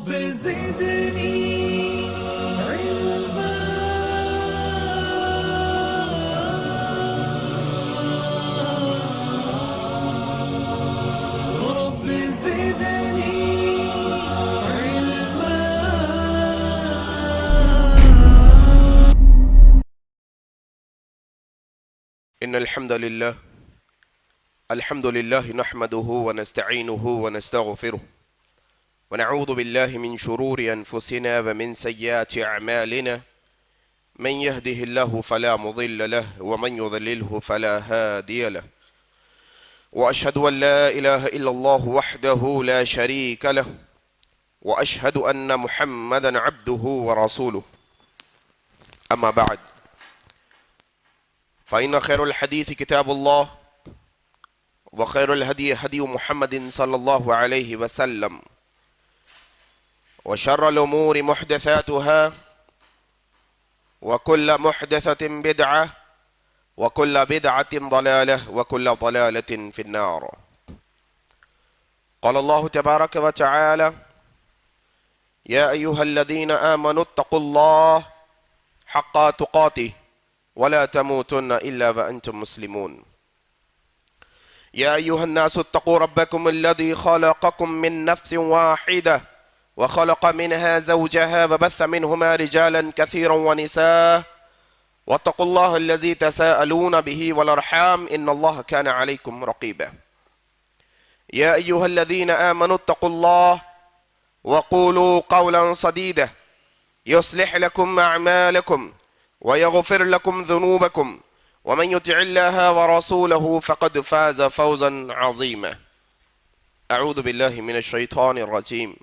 رب زدني علما رب زدني علما. إن الحمد لله نحمده ونستعينه ونستغفره ونعوذ بالله من شرور أنفسنا ومن سيئات أعمالنا من يهده الله فلا مضل له ومن يضلله فلا هادي له وأشهد أن لا إله إلا الله وحده لا شريك له وأشهد أن محمدا عبده ورسوله. أما بعد فإن خير الحديث كتاب الله وخير الهدي هدي محمد صلى الله عليه وسلم وشر الأمور محدثاتها وكل محدثة بدعة وكل بدعة ضلالة وكل ضلالة في النار. قال الله تبارك وتعالى: يا أيها الذين آمنوا اتقوا الله حق تقاته ولا تموتن إلا وأنتم مسلمون. يا أيها الناس اتقوا ربكم الذي خلقكم من نفس واحدة وخلق منها زوجها وبث منهما رجالا كثيرا ونساء واتقوا الله الذي تساءلون به والأرحام إن الله كان عليكم رقيبا. يا أيها الذين آمنوا اتقوا الله وقولوا قولا سديدا يصلح لكم أعمالكم ويغفر لكم ذنوبكم ومن يطع الله ورسوله فقد فاز فوزا عظيما. أعوذ بالله من الشيطان الرجيم.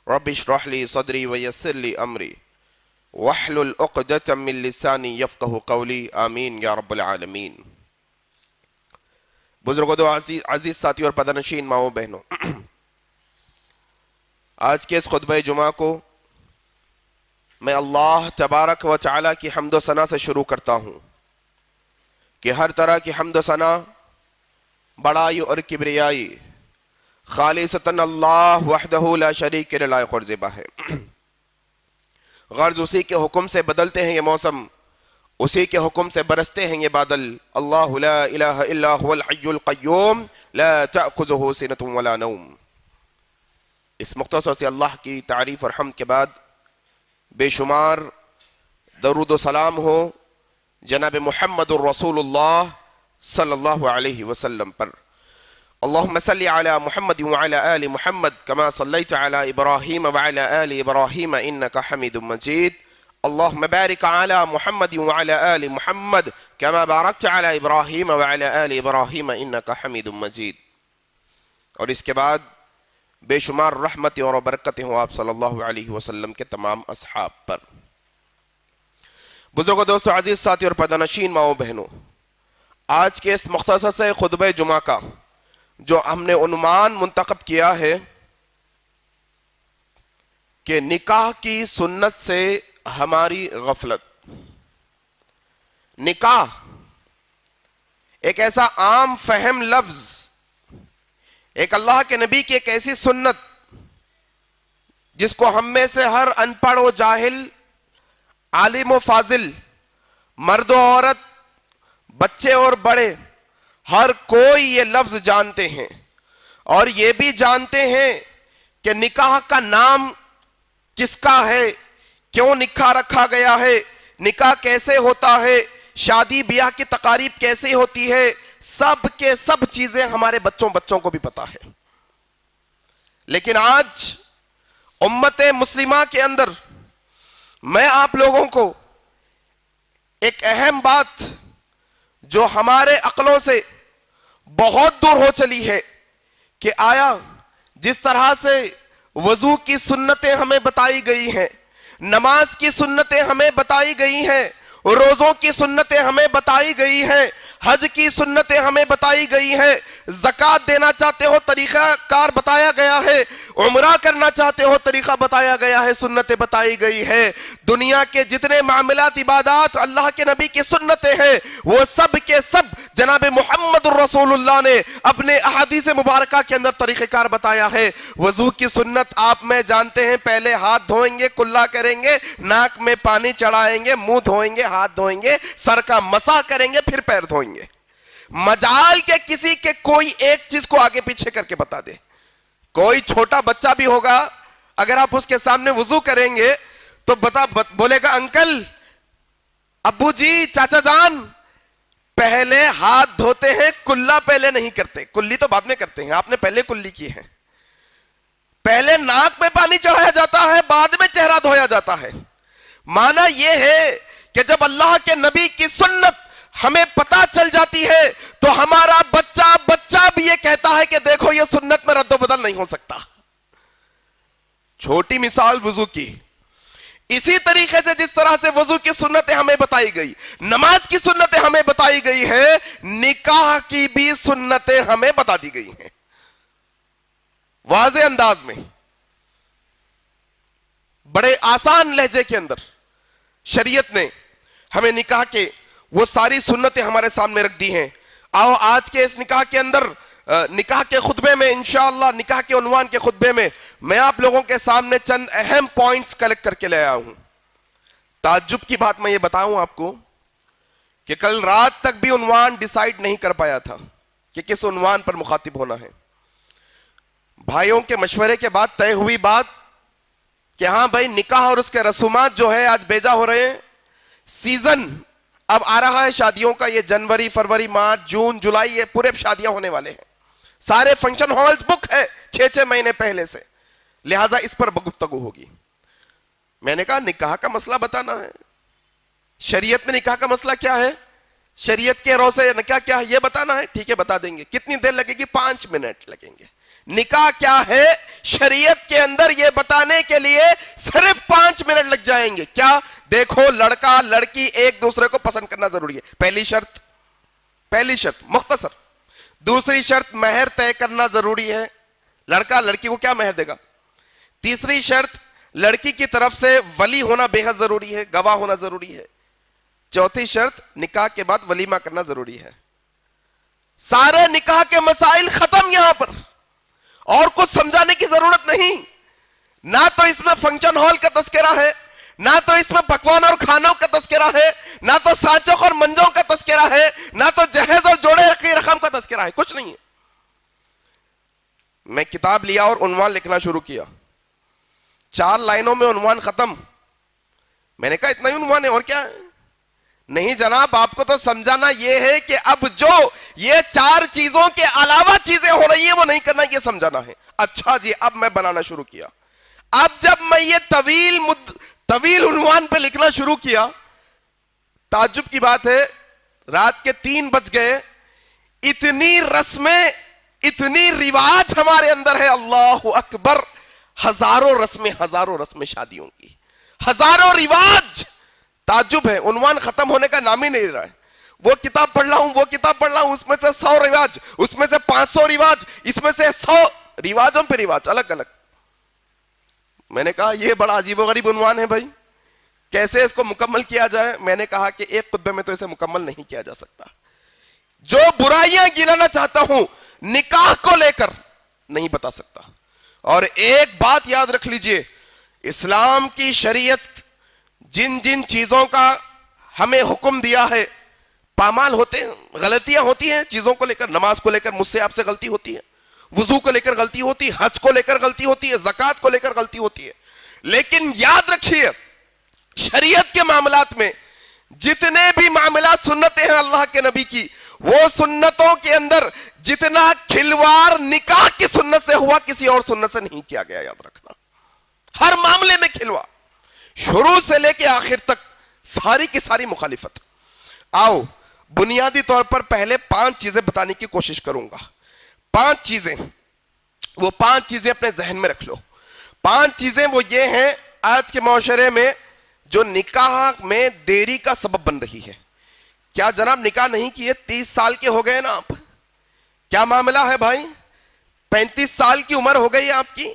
رب اشرح لي صدري ويسر لي أمري واحلل عقدة من لساني يفقه قولي آمین یا رب العالمین. بزرگوں دو عزیز ساتھی اور پدرنشین ماؤں بہنوں، آج کے اس خطبہ جمعہ کو میں اللہ تبارک و تعالیٰ کی حمد و ثنا سے شروع کرتا ہوں کہ ہر طرح کی حمد و ثنا، بڑائی اور کبریائی خالصتاً اللہ وحدہ لا شریک کے لائق اور زیبا ہے. غرض اسی کے حکم سے بدلتے ہیں یہ موسم، اسی کے حکم سے برستے ہیں یہ بادل. اللہ لا الہ الا هو الحی القیوم لا تأخذہ سنۃ ولا نوم. اس مختصر سے اللہ کی تعریف اور حمد کے بعد بے شمار درود و سلام ہو جناب محمد الرسول اللہ صلی اللہ علیہ وسلم پر. اللہم صلی علی محمد وعلی آل محمد کما صلیت علی ابراہیم وعلی آل ابراہیم انکا حمید مجید. اللہم بارک علی محمد وعلی آل محمد کما بارکت علی ابراہیم وعلی آل ابراہیم انکا حمید مجید. اور اس کے بعد بے شمار رحمتیں اور برکتیں ہوں آپ صلی اللہ علیہ وسلم کے تمام اصحاب پر. بزرگوں، دوستو، عزیز ساتھی اور پردہ ماؤں بہنوں، آج کے اس مختصر سے خطبہ جمعہ کا جو ہم نے عنوان منتخب کیا ہے کہ نکاح کی سنت سے ہماری غفلت. نکاح ایک ایسا عام فہم لفظ، ایک اللہ کے نبی کی ایک ایسی سنت جس کو ہم میں سے ہر ان پڑھ و جاہل، عالم و فاضل، مرد و عورت، بچے اور بڑے، ہر کوئی یہ لفظ جانتے ہیں اور یہ بھی جانتے ہیں کہ نکاح کا نام کس کا ہے، کیوں نکاح رکھا گیا ہے، نکاح کیسے ہوتا ہے، شادی بیاہ کی تقاریب کیسے ہوتی ہے، سب کے سب چیزیں ہمارے بچوں کو بھی پتا ہے. لیکن آج امت مسلمہ کے اندر میں آپ لوگوں کو ایک اہم بات جو ہمارے عقلوں سے بہت دور ہو چلی ہے کہ آیا جس طرح سے وضو کی سنتیں ہمیں بتائی گئی ہیں، نماز کی سنتیں ہمیں بتائی گئی ہیں، روزوں کی سنتیں ہمیں بتائی گئی ہیں, حج کی سنتیں ہمیں بتائی گئی ہیں, زکوٰۃ دینا چاہتے ہو طریقہ کار بتایا گیا ہے, عمرہ کرنا چاہتے ہو طریقہ بتایا گیا ہے, سنتیں بتائی گئی ہے. دنیا کے جتنے معاملات عبادات اللہ کے نبی کی سنتیں ہیں وہ سب کے سب جناب محمد الرسول اللہ نے اپنے احادیث مبارکہ کے اندر طریقہ کار بتایا ہے. وضو کی سنت آپ میں جانتے ہیں, پہلے ہاتھ دھوئیں گے, کلا کریں گے, ناک میں پانی چڑھائیں گے, منہ دھوئیں گے, ہاتھ دھوئیں گے, سر کا مسح کریں گے, پھر پیر دھوئیں گے. مجال کے کسی کے کوئی ایک چیز کو آگے پیچھے کر کے بتا دے. کوئی چھوٹا بچہ بھی ہوگا, اگر آپ اس کے سامنے وضو کریں گے تو بولے گا انکل, ابو جی, چاچا جان, پہلے ہاتھ دھوتے ہیں, کلا پہلے نہیں کرتے. کلی تو بعد میں کرتے ہیں, آپ نے پہلے کلی کی ہے. پہلے ناک میں پانی چڑھایا جاتا ہے, بعد میں چہرہ دھویا جاتا ہے. معنی یہ ہے کہ جب اللہ کے نبی کی سنت ہمیں پتا چل جاتی ہے تو ہمارا بچہ بھی یہ کہتا ہے کہ دیکھو یہ سنت میں رد و بدل نہیں ہو سکتا. چھوٹی مثال وضو کی, اسی طریقے سے جس طرح سے وضو کی سنتیں ہمیں بتائی گئی, نماز کی سنتیں ہمیں بتائی گئی ہیں, نکاح کی بھی سنتیں ہمیں بتا دی گئی ہیں واضح انداز میں, بڑے آسان لہجے کے اندر شریعت نے ہمیں نکاح کے وہ ساری سنتیں ہمارے سامنے رکھ دی ہیں. آؤ آج کے اس نکاح کے اندر, نکاح کے خطبے میں انشاءاللہ, نکاح کے عنوان کے خطبے میں میں آپ لوگوں کے سامنے چند اہم پوائنٹس کلیکٹ کر کے لے آیا ہوں. تعجب کی بات میں یہ بتاؤں آپ کو کہ کل رات تک بھی عنوان ڈیسائیڈ نہیں کر پایا تھا کہ کس عنوان پر مخاطب ہونا ہے. بھائیوں کے مشورے کے بعد طے ہوئی بات کہ ہاں بھائی, نکاح اور اس کے رسومات جو ہے آج بیجا ہو رہے ہیں. سیزن اب آ رہا ہے شادیوں کا, یہ جنوری, فروری, مارچ, جون, جولائی, یہ پورے شادیاں ہونے والے ہیں. سارے فنکشن ہالز بک ہے 6 مہینے پہلے سے, لہٰذا اس پر گفتگو ہوگی. میں نے کہا نکاح کا مسئلہ بتانا ہے, شریعت میں نکاح کا مسئلہ کیا ہے, شریعت کے رو سے نکاح کیا ہے یہ بتانا ہے. ٹھیک ہے, بتا دیں گے. کتنی دیر لگے گی؟ 5 منٹ لگیں گے. نکاح کیا ہے شریعت کے اندر یہ بتانے کے لیے صرف 5 منٹ لگ جائیں گے. کیا؟ دیکھو, لڑکا لڑکی ایک دوسرے کو پسند کرنا ضروری ہے. پہلی شرط مختصر. دوسری شرط مہر طے کرنا ضروری ہے, لڑکا لڑکی کو کیا مہر دے گا. تیسری شرط لڑکی کی طرف سے ولی ہونا بے حد ضروری ہے, گواہ ہونا ضروری ہے. چوتھی شرط نکاح کے بعد ولیمہ کرنا ضروری ہے. سارے نکاح کے مسائل ختم یہاں پر, اور کچھ سمجھانے کی ضرورت نہیں. نہ تو اس میں فنکشن ہال کا تذکرہ ہے, نہ تو اس میں پکوان اور کھانوں کا تذکرہ ہے, نہ تو سانچوں اور منجوں کا تذکرہ ہے, نہ تو جہیز اور جوڑے کی رقم کا تذکرہ ہے. کچھ نہیں ہے. میں کتاب لیا اور عنوان لکھنا شروع کیا. 4 لائنوں میں عنوان ختم. میں نے کہا اتنا ہی عنوان ہے اور کیا ہے؟ نہیں جناب, آپ کو تو سمجھانا یہ ہے کہ اب جو یہ 4 چیزوں کے علاوہ چیزیں ہو رہی ہیں وہ نہیں کرنا, یہ سمجھانا ہے. اچھا جی, اب میں بنانا شروع کیا. اب جب میں یہ طویل عنوان پہ لکھنا شروع کیا, تعجب کی بات ہے رات کے 3 بج گئے. اتنی رسمیں, اتنی رواج ہمارے اندر ہے, اللہ اکبر. ہزاروں رسمیں شادیوں کی, ہزاروں رواج. تعجب ہے, عنوان ختم ہونے کا نام ہی نہیں رہا ہے. وہ کتاب پڑھ رہا ہوں, اس میں سے 100 رواج, اس میں سے 500 رواج, اس میں سے 100 رواجوں پہ رواج الگ الگ. میں نے کہا یہ بڑا عجیب و غریب عنوان ہے بھائی, کیسے اس کو مکمل کیا جائے. میں نے کہا کہ ایک خطبے میں تو اسے مکمل نہیں کیا جا سکتا. جو برائیاں گنانا چاہتا ہوں نکاح کو لے کر نہیں بتا سکتا. اور ایک بات یاد رکھ لیجئے, اسلام کی شریعت جن چیزوں کا ہمیں حکم دیا ہے, پامال ہوتے ہیں, غلطیاں ہوتی ہیں چیزوں کو لے کر. نماز کو لے کر مجھ سے آپ سے غلطی ہوتی ہے, وضو کو لے کر غلطی ہوتی ہے, حج کو لے کر غلطی ہوتی ہے, زکوٰۃ کو لے کر غلطی ہوتی ہے. لیکن یاد رکھیے شریعت کے معاملات میں جتنے بھی معاملات سنتیں ہیں اللہ کے نبی کی, وہ سنتوں کے اندر جتنا کھلواڑ نکاح کی سنت سے ہوا کسی اور سنت سے نہیں کیا گیا. یاد رکھنا, ہر معاملے میں کھلواڑ, شروع سے لے کے آخر تک ساری کی ساری مخالفت. آؤ بنیادی طور پر پہلے 5 چیزیں بتانے کی کوشش کروں گا. 5 چیزیں, وہ 5 چیزیں اپنے ذہن میں رکھ لو. 5 چیزیں وہ یہ ہیں آج کے معاشرے میں جو نکاح میں دیری کا سبب بن رہی ہے. کیا جناب نکاح نہیں کیے 30 سال کے ہو گئے نا آپ؟ کیا معاملہ ہے بھائی؟ 35 سال کی عمر ہو گئی آپ کی,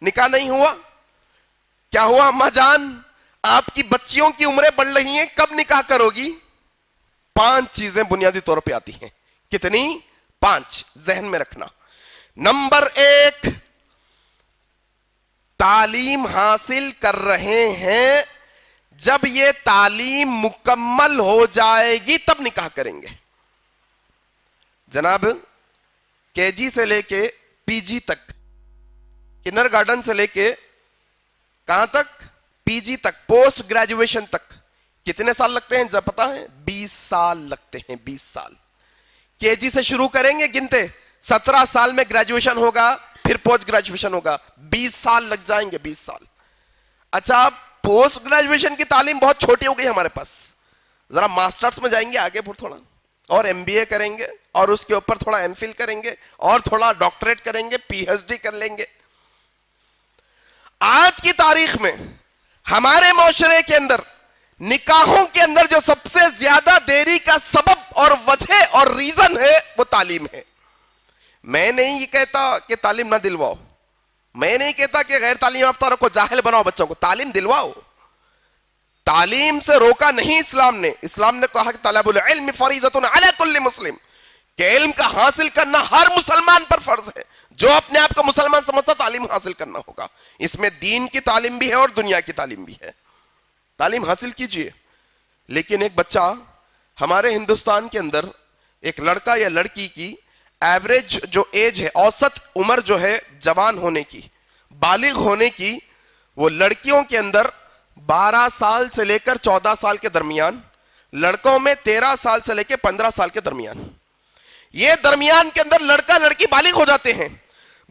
نکاح نہیں ہوا؟ کیا ہوا اماں جان؟ آپ کی بچیوں کی عمریں بڑھ رہی ہیں, کب نکاح کرو گی؟ 5 چیزیں بنیادی طور پہ آتی ہیں. کتنی؟ 5, ذہن میں رکھنا. نمبر 1, تعلیم حاصل کر رہے ہیں, جب یہ تعلیم مکمل ہو جائے گی تب نکاح کریں گے. جناب KG سے لے کے PG تک, کنڈر گارڈن سے لے کے کہاں تک؟ PG تک, پوسٹ گریجویشن تک کتنے سال لگتے ہیں جب پتا ہے؟ 20 سال لگتے ہیں. 20 سال. KG سے شروع کریں گے گنتے, 17 سال میں گریجویشن ہوگا, پھر پوسٹ گریجویشن ہوگا, 20 سال لگ جائیں گے. 20 سال. اچھا پوسٹ گریجویشن کی تعلیم بہت چھوٹی ہو گئی ہمارے پاس, ذرا ماسٹرز میں جائیں گے آگے پھر تھوڑا, اور MBA کریں گے, اور اس کے اوپر تھوڑا MPhil کریں گے, اور تھوڑا ڈاکٹریٹ کریں گے, PhD کر لیں گے. آج کی تاریخ میں ہمارے معاشرے کے اندر نکاحوں کے اندر جو سب سے زیادہ دیری کا سبب اور وجہ اور ریزن ہے وہ تعلیم ہے. میں نہیں یہ کہتا کہ تعلیم نہ دلواؤ, میں نہیں کہتا کہ غیر تعلیم یافتہ رکھو, جاہل بناؤ بچوں کو, تعلیم دلواؤ. تعلیم سے روکا نہیں اسلام نے. اسلام نے کہا کہ طلب العلم فریضۃ علی کل مسلم, کہ علم کا حاصل کرنا ہر مسلمان پر فرض ہے. جو اپنے آپ کو مسلمان سمجھتا تعلیم حاصل کرنا ہوگا. اس میں دین کی تعلیم بھی ہے اور دنیا کی تعلیم بھی ہے. تعلیم حاصل کیجئے. لیکن ایک بچہ ہمارے ہندوستان کے اندر, ایک لڑکا یا لڑکی کی ایوریج جو ایج ہے, اوسط عمر جو ہے جوان ہونے کی, بالغ ہونے کی, وہ لڑکیوں کے اندر 12 سال سے لے کر 14 سال کے درمیان, لڑکوں میں 13 سال سے لے کے 15 سال کے درمیان. یہ درمیان کے اندر لڑکا لڑکی بالغ ہو جاتے ہیں.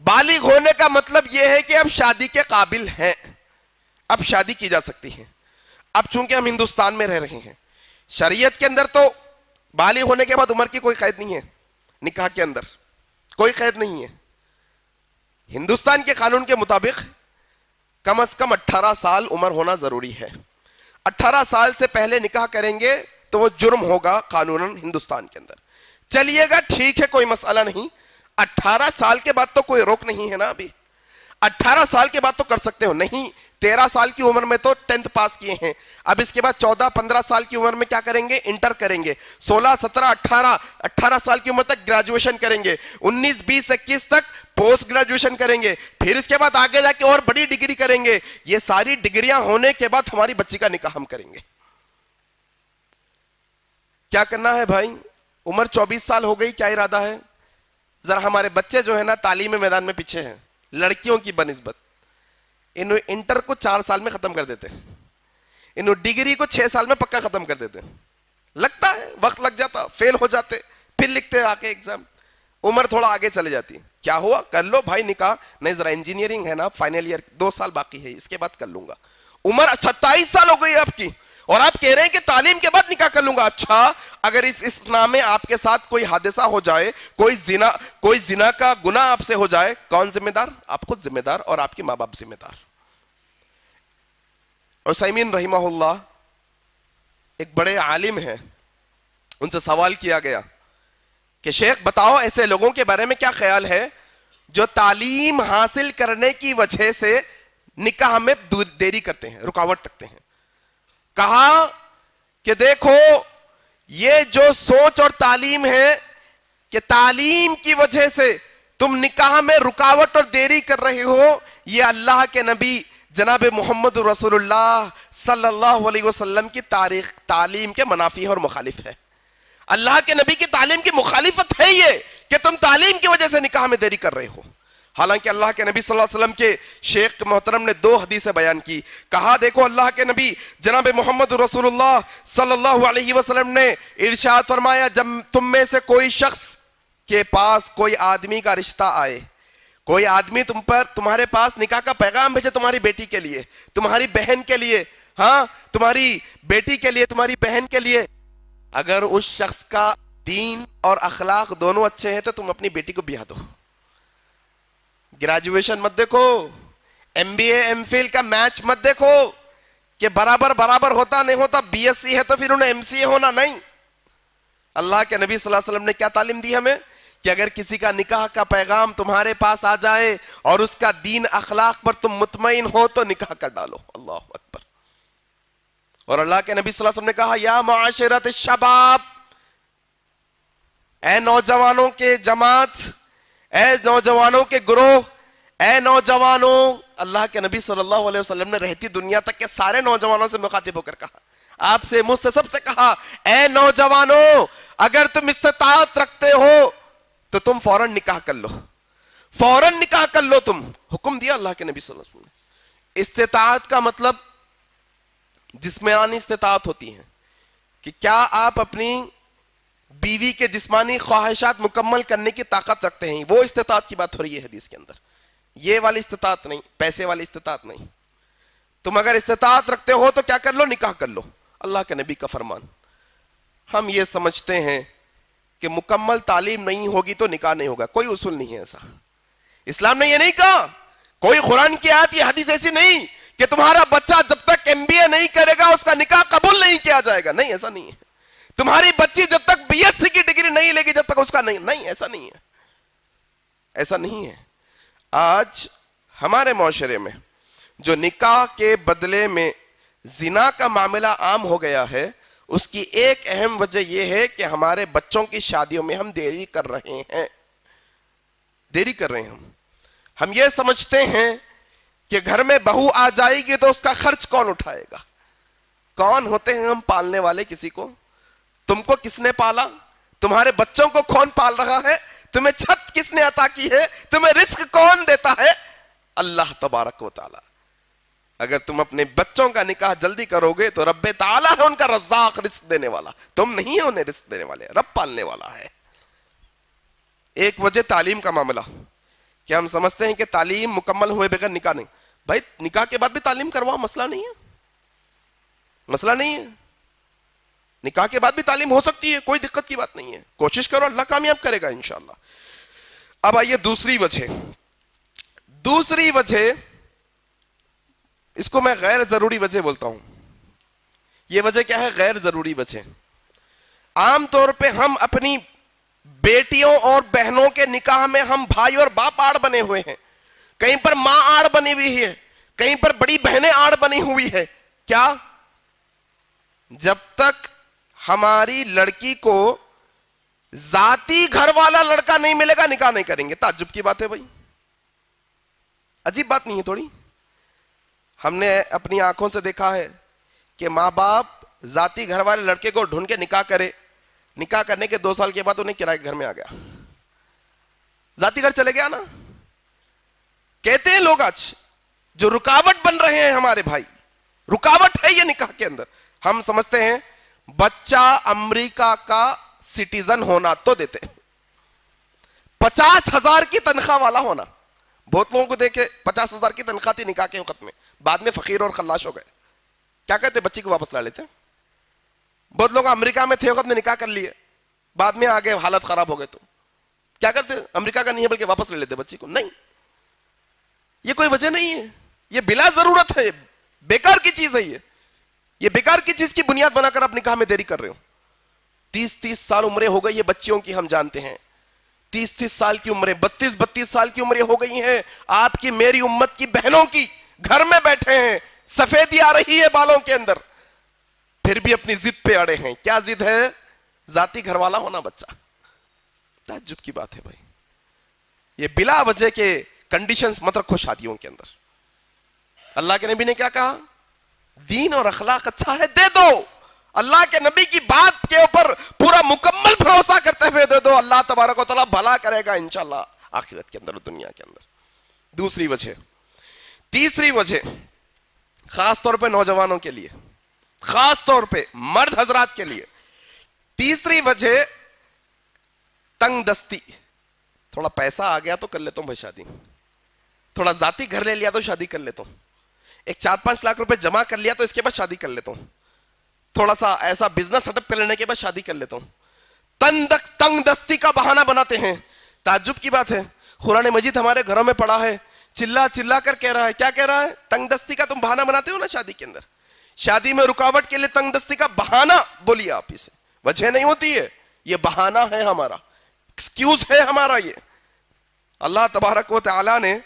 بالغ ہونے کا مطلب یہ ہے کہ اب شادی کے قابل ہیں, اب شادی کی جا سکتی ہے. اب چونکہ ہم ہندوستان میں رہ رہے ہیں, شریعت کے اندر تو بالغ ہونے کے بعد عمر کی کوئی قید نہیں ہے, نکاح کے اندر کوئی قید نہیں ہے. ہندوستان کے قانون کے مطابق کم از کم 18 سال عمر ہونا ضروری ہے. 18 سال سے پہلے نکاح کریں گے تو وہ جرم ہوگا قانوناً ہندوستان کے اندر. چلیے گا ٹھیک ہے, کوئی مسئلہ نہیں. 18 سال کے بعد تو کوئی روک نہیں ہے نا. ابھی 18 سال کے بعد تو کر سکتے ہو. نہیں, 13 سال کی عمر میں تو 10th پاس کیے ہیں. اب اس کے بعد 14-15 سال کی عمر میں کیا کریں گے؟ انٹر کریں گے. 16, 17, 18 سال کی عمر تک گریجویشن کریں گے. 19, 20, 21 تک پوسٹ گریجویشن کریں گے. پھر اس کے بعد آگے جا کے اور بڑی ڈگری کریں گے. یہ ساری ڈگریاں ہونے کے بعد ہماری بچی کا نکاح ہم کریں گے. کیا کرنا ہے بھائی؟ عمر 24 سال ہو گئی, کیا ارادہ ہے؟ ذرا ہمارے بچے جو ہے نا تعلیمی میدان میں پیچھے ہیں لڑکیوں کی بنسبت. انہوں انٹر کو 4 سال میں ختم کر دیتے ہیں, انہوں ڈگری کو 6 سال میں پکا ختم کر دیتے ہیں. لگتا ہے وقت لگ جاتا, فیل ہو جاتے, پھر لکھتے آ کے ایگزام, عمر تھوڑا آگے چلے جاتی ہے. کیا ہوا؟ کر لو بھائی نکاح. نہیں, ذرا انجینئرنگ ہے نا, فائنل ایئر 2 سال باقی ہے, اس کے بعد کر لوں گا. عمر 27 سال ہو گئی آپ کی, اور آپ کہہ رہے ہیں کہ تعلیم کے بعد نکاح کر لوں گا. اچھا, اگر اس نام میں آپ کے ساتھ کوئی حادثہ ہو جائے, کوئی زنا کا گناہ آپ سے ہو جائے, کون ذمہ دار؟ آپ خود ذمہ دار اور آپ کے ماں باپ ذمہ دار. عثیمین رحمہ اللہ ایک بڑے عالم ہیں, ان سے سوال کیا گیا کہ شیخ بتاؤ ایسے لوگوں کے بارے میں کیا خیال ہے جو تعلیم حاصل کرنے کی وجہ سے نکاح میں دیری کرتے ہیں, رکاوٹ رکھتے ہیں. کہا کہ دیکھو یہ جو سوچ اور تعلیم ہے کہ تعلیم کی وجہ سے تم نکاح میں رکاوٹ اور دیری کر رہے ہو, یہ اللہ کے نبی جناب محمد رسول اللہ صلی اللہ علیہ وسلم کی تعلیم کے منافی اور مخالف ہے. اللہ کے نبی کی تعلیم کی مخالفت ہے یہ کہ تم تعلیم کی وجہ سے نکاح میں دیری کر رہے ہو. حالانکہ اللہ کے نبی صلی اللہ علیہ وسلم کے شیخ محترم نے 2 حدیثیں بیان کی. کہا دیکھو اللہ کے نبی جناب محمد رسول اللہ صلی اللہ علیہ وسلم نے ارشاد فرمایا, جب تم میں سے کوئی شخص کے پاس کوئی آدمی کا رشتہ آئے, کوئی آدمی تمہارے پاس نکاح کا پیغام بھیجے تمہاری بیٹی کے لیے, تمہاری بہن کے لیے, ہاں تمہاری بیٹی کے لیے, تمہاری بہن کے لیے, اگر اس شخص کا دین اور اخلاق دونوں اچھے ہیں تو تم اپنی بیٹی کو بیاہ دو. گریجویشن مت دیکھو, MBA MPhil کا میچ مت دیکھو, کہ برابر برابر ہوتا نہیں ہوتا, بی ایس سی ہے تو پھر انہیں ایم سی اے ہونا, نہیں. اللہ کے نبی صلی اللہ علیہ وسلم نے کیا تعلیم دی ہمیں کہ اگر کسی کا نکاح کا پیغام تمہارے پاس آ جائے اور اس کا دین اخلاق پر تم مطمئن ہو تو نکاح کر ڈالو. اللہ اکبر. اور اللہ کے نبی صلی اللہ علیہ وسلم نے کہا یا معاشرت الشباب, اے نوجوانوں کے جماعت, اے نوجوانوں کے گروہ, اے نوجوانوں. اللہ کے نبی صلی اللہ علیہ وسلم نے رہتی دنیا تک کے سارے نوجوانوں سے مخاطب ہو کر کہا, آپ سے مجھ سے سب سے کہا, اے نوجوانوں اگر تم استطاعت رکھتے ہو تو تم فوراً نکاح کر لو, فوراً نکاح کر لو. تم حکم دیا اللہ کے نبی صلی اللہ علیہ وسلم نے. استطاعت کا مطلب جسمانی استطاعت ہوتی ہے کہ کیا آپ اپنی بیوی کے جسمانی خواہشات مکمل کرنے کی طاقت رکھتے ہیں, وہ استطاعت کی بات ہو رہی ہے حدیث کے اندر. یہ والی استطاعت نہیں, پیسے والی استطاعت نہیں. تم اگر استطاعت رکھتے ہو تو کیا کر لو, نکاح کر لو. اللہ کے نبی کا فرمان. ہم یہ سمجھتے ہیں کہ مکمل تعلیم نہیں ہوگی تو نکاح نہیں ہوگا. کوئی اصول نہیں ہے ایسا. اسلام نے یہ نہیں کہا, کوئی قرآن کی آیت یا حدیث ایسی نہیں کہ تمہارا بچہ جب تک ایم بی اے نہیں کرے گا اس کا نکاح قبول نہیں کیا جائے گا. نہیں, ایسا نہیں ہے. تمہاری بچی جب تک بی ایس سی کی ڈگری نہیں لے گی جب تک اس کا نہیں, ایسا نہیں ہے, ایسا نہیں ہے. آج ہمارے معاشرے میں جو نکاح کے بدلے میں زنا کا معاملہ عام ہو گیا ہے, اس کی ایک اہم وجہ یہ ہے کہ ہمارے بچوں کی شادیوں میں ہم دیری کر رہے ہیں. دیری کر رہے ہیں. ہم یہ سمجھتے ہیں کہ گھر میں بہو آ جائے گی تو اس کا خرچ کون اٹھائے گا. کون ہوتے ہیں ہم پالنے والے کسی کو؟ تم کو کس نے پالا؟ تمہارے بچوں کو کون پال رہا ہے؟ تمہیں چھت کس نے عطا کی ہے؟ تمہیں رزق کون دیتا ہے؟ اللہ تبارک و تعالی. اگر تم اپنے بچوں کا نکاح جلدی کرو گے تو رب تعالی ہے ان کا رزاق, رزق دینے والا. تم نہیں ہو انہیں رزق دینے والے, رب پالنے والا ہے. ایک وجہ تعلیم کا معاملہ کہ ہم سمجھتے ہیں کہ تعلیم مکمل ہوئے بغیر نکاح نہیں. بھائی نکاح کے بعد بھی تعلیم کرواؤ, مسئلہ نہیں ہے, مسئلہ نہیں ہے. نکاح کے بعد بھی تعلیم ہو سکتی ہے, کوئی دقت کی بات نہیں ہے. کوشش کرو, اللہ کامیاب کرے گا انشاءاللہ. اب آئیے دوسری وجہ. دوسری وجہ اس کو میں غیر ضروری وجہ بولتا ہوں. یہ وجہ کیا ہے؟ غیر ضروری وجہ. عام طور پہ ہم اپنی بیٹیوں اور بہنوں کے نکاح میں ہم بھائی اور باپ آڑ بنے ہوئے ہیں. کہیں پر ماں آڑ بنی ہوئی ہے, کہیں پر بڑی بہنیں آڑ بنی ہوئی ہے. کیا؟ جب تک ہماری لڑکی کو ذاتی گھر والا لڑکا نہیں ملے گا نکاح نہیں کریں گے. تعجب کی بات ہے بھائی, عجیب بات نہیں ہے تھوڑی؟ ہم نے اپنی آنکھوں سے دیکھا ہے کہ ماں باپ ذاتی گھر والے لڑکے کو ڈھونڈ کے نکاح کرے, نکاح کرنے کے 2 سال کے بعد انہیں کرائے کے گھر میں آ گیا, ذاتی گھر چلے گیا نا. کہتے ہیں لوگ آج جو رکاوٹ بن رہے ہیں ہمارے بھائی, رکاوٹ ہے یہ نکاح کے اندر. ہم سمجھتے ہیں بچہ امریکہ کا سٹیزن ہونا تو دیتے, 50,000 کی تنخواہ والا ہونا. بہت لوگوں کو دیکھے 50,000 کی تنخواہ تھی نکاح کے وقت میں, بعد میں فقیر اور خلاش ہو گئے. کیا کہتے؟ بچی کو واپس لا لیتے. بہت لوگ امریکہ میں تھے وقت میں نکاح کر لیے, بعد میں آگے حالت خراب ہو گئے تو کیا کرتے؟ امریکہ کا نہیں ہے بلکہ واپس لے لیتے بچی کو. نہیں, یہ کوئی وجہ نہیں ہے, یہ بلا ضرورت ہے, بیکار کی چیز ہے. یہ بیکار کی چیز کی بنیاد بنا کر آپ نکاح میں دیری کر رہے ہو. 30 سال عمریں ہو گئی ہے بچیوں کی, ہم جانتے ہیں 30 سال کی عمریں, 32 سال کی عمریں ہو گئی ہیں آپ کی, میری امت کی بہنوں کی. گھر میں بیٹھے ہیں, سفیدی آ رہی ہے بالوں کے اندر, پھر بھی اپنی ضد پہ اڑے ہیں. کیا ضد ہے؟ ذاتی گھر والا ہونا بچہ. تعجب کی بات ہے بھائی. یہ بلا وجہ کے کنڈیشنز مت رکھو شادیوں کے اندر. اللہ کے نبی نے کیا کہا؟ دین اور اخلاق اچھا ہے دے دو. اللہ کے نبی کی بات کے اوپر پورا مکمل بھروسہ کرتے ہوئے دے دو, اللہ تبارک و تعالیٰ بھلا کرے گا انشاءاللہ آخرت کے اندر اور دنیا کے اندر. دوسری وجہ. تیسری وجہ خاص طور پہ نوجوانوں کے لیے, خاص طور پہ مرد حضرات کے لیے. تیسری وجہ تنگ دستی. تھوڑا پیسہ آ گیا تو کر لیتا ہوں بھائی شادی, تھوڑا ذاتی گھر لے لیا تو شادی کر لیتا ہوں, ایک 4-5 لاکھ روپے جمع کر لیا تو اس کے بعد شادی کر لیتا ہوں, تھوڑا سا ایسا بزنس سیٹ اپ کر لینے کے بعد شادی کر لیتا ہوں. تنگ دستی کا بہانہ بناتے ہیں. تعجب کی بات ہے, قرآن مجید ہمارے گھروں میں پڑا ہے, چلا چلا کر کہہ رہا ہے. کیا کہہ رہا ہے؟ تنگ دستی کا تم بہانہ بناتے ہو نا شادی کے اندر. شادی میں رکاوٹ کے لیے تنگ دستی کا بہانہ بولیے آپ اسے، وجہ نہیں ہوتی ہے، یہ بہانہ ہے ہمارا، ایکسکیوز ہے ہمارا یہ. اللہ تبارک و تعالی نے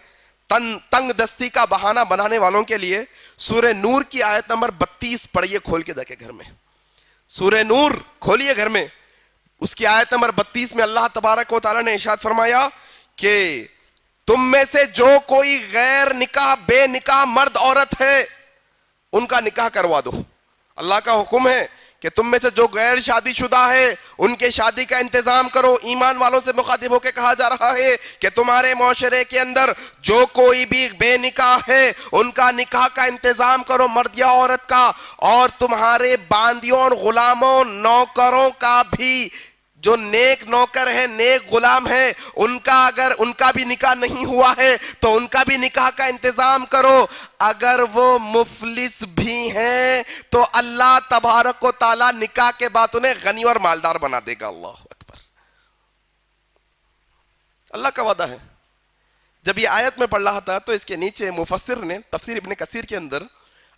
تنگ دستی کا بہانہ بنانے والوں کے لیے سورہ نور کی آیت نمبر 32 پڑھیے کھول کے دیکھیں گھر میں. سورہ نور کھولیے گھر میں، اس کی آیت نمبر 32 میں اللہ تبارک و تعالی نے ارشاد فرمایا کہ تم میں سے جو کوئی غیر نکاح بے نکاح مرد عورت ہے ان کا نکاح کروا دو. اللہ کا حکم ہے کہ تم میں سے جو غیر شادی شدہ ہے ان کے شادی کا انتظام کرو. ایمان والوں سے مخاطب ہو کے کہا جا رہا ہے کہ تمہارے معاشرے کے اندر جو کوئی بھی بے نکاح ہے ان کا نکاح کا انتظام کرو، مرد یا عورت کا، اور تمہارے باندیوں اور غلاموں نوکروں کا بھی، جو نیک نوکر ہے نیک غلام ہے ان کا اگر ان کا بھی نکاح نہیں ہوا ہے تو ان کا بھی نکاح کا انتظام کرو. اگر وہ مفلس بھی ہیں تو اللہ تبارک و تعالی نکاح کے بعد انہیں غنی اور مالدار بنا دے گا. اللہ اکبر، اللہ کا وعدہ ہے. جب یہ آیت میں پڑھ رہا تھا تو اس کے نیچے مفسر نے تفسیر ابن کثیر کے اندر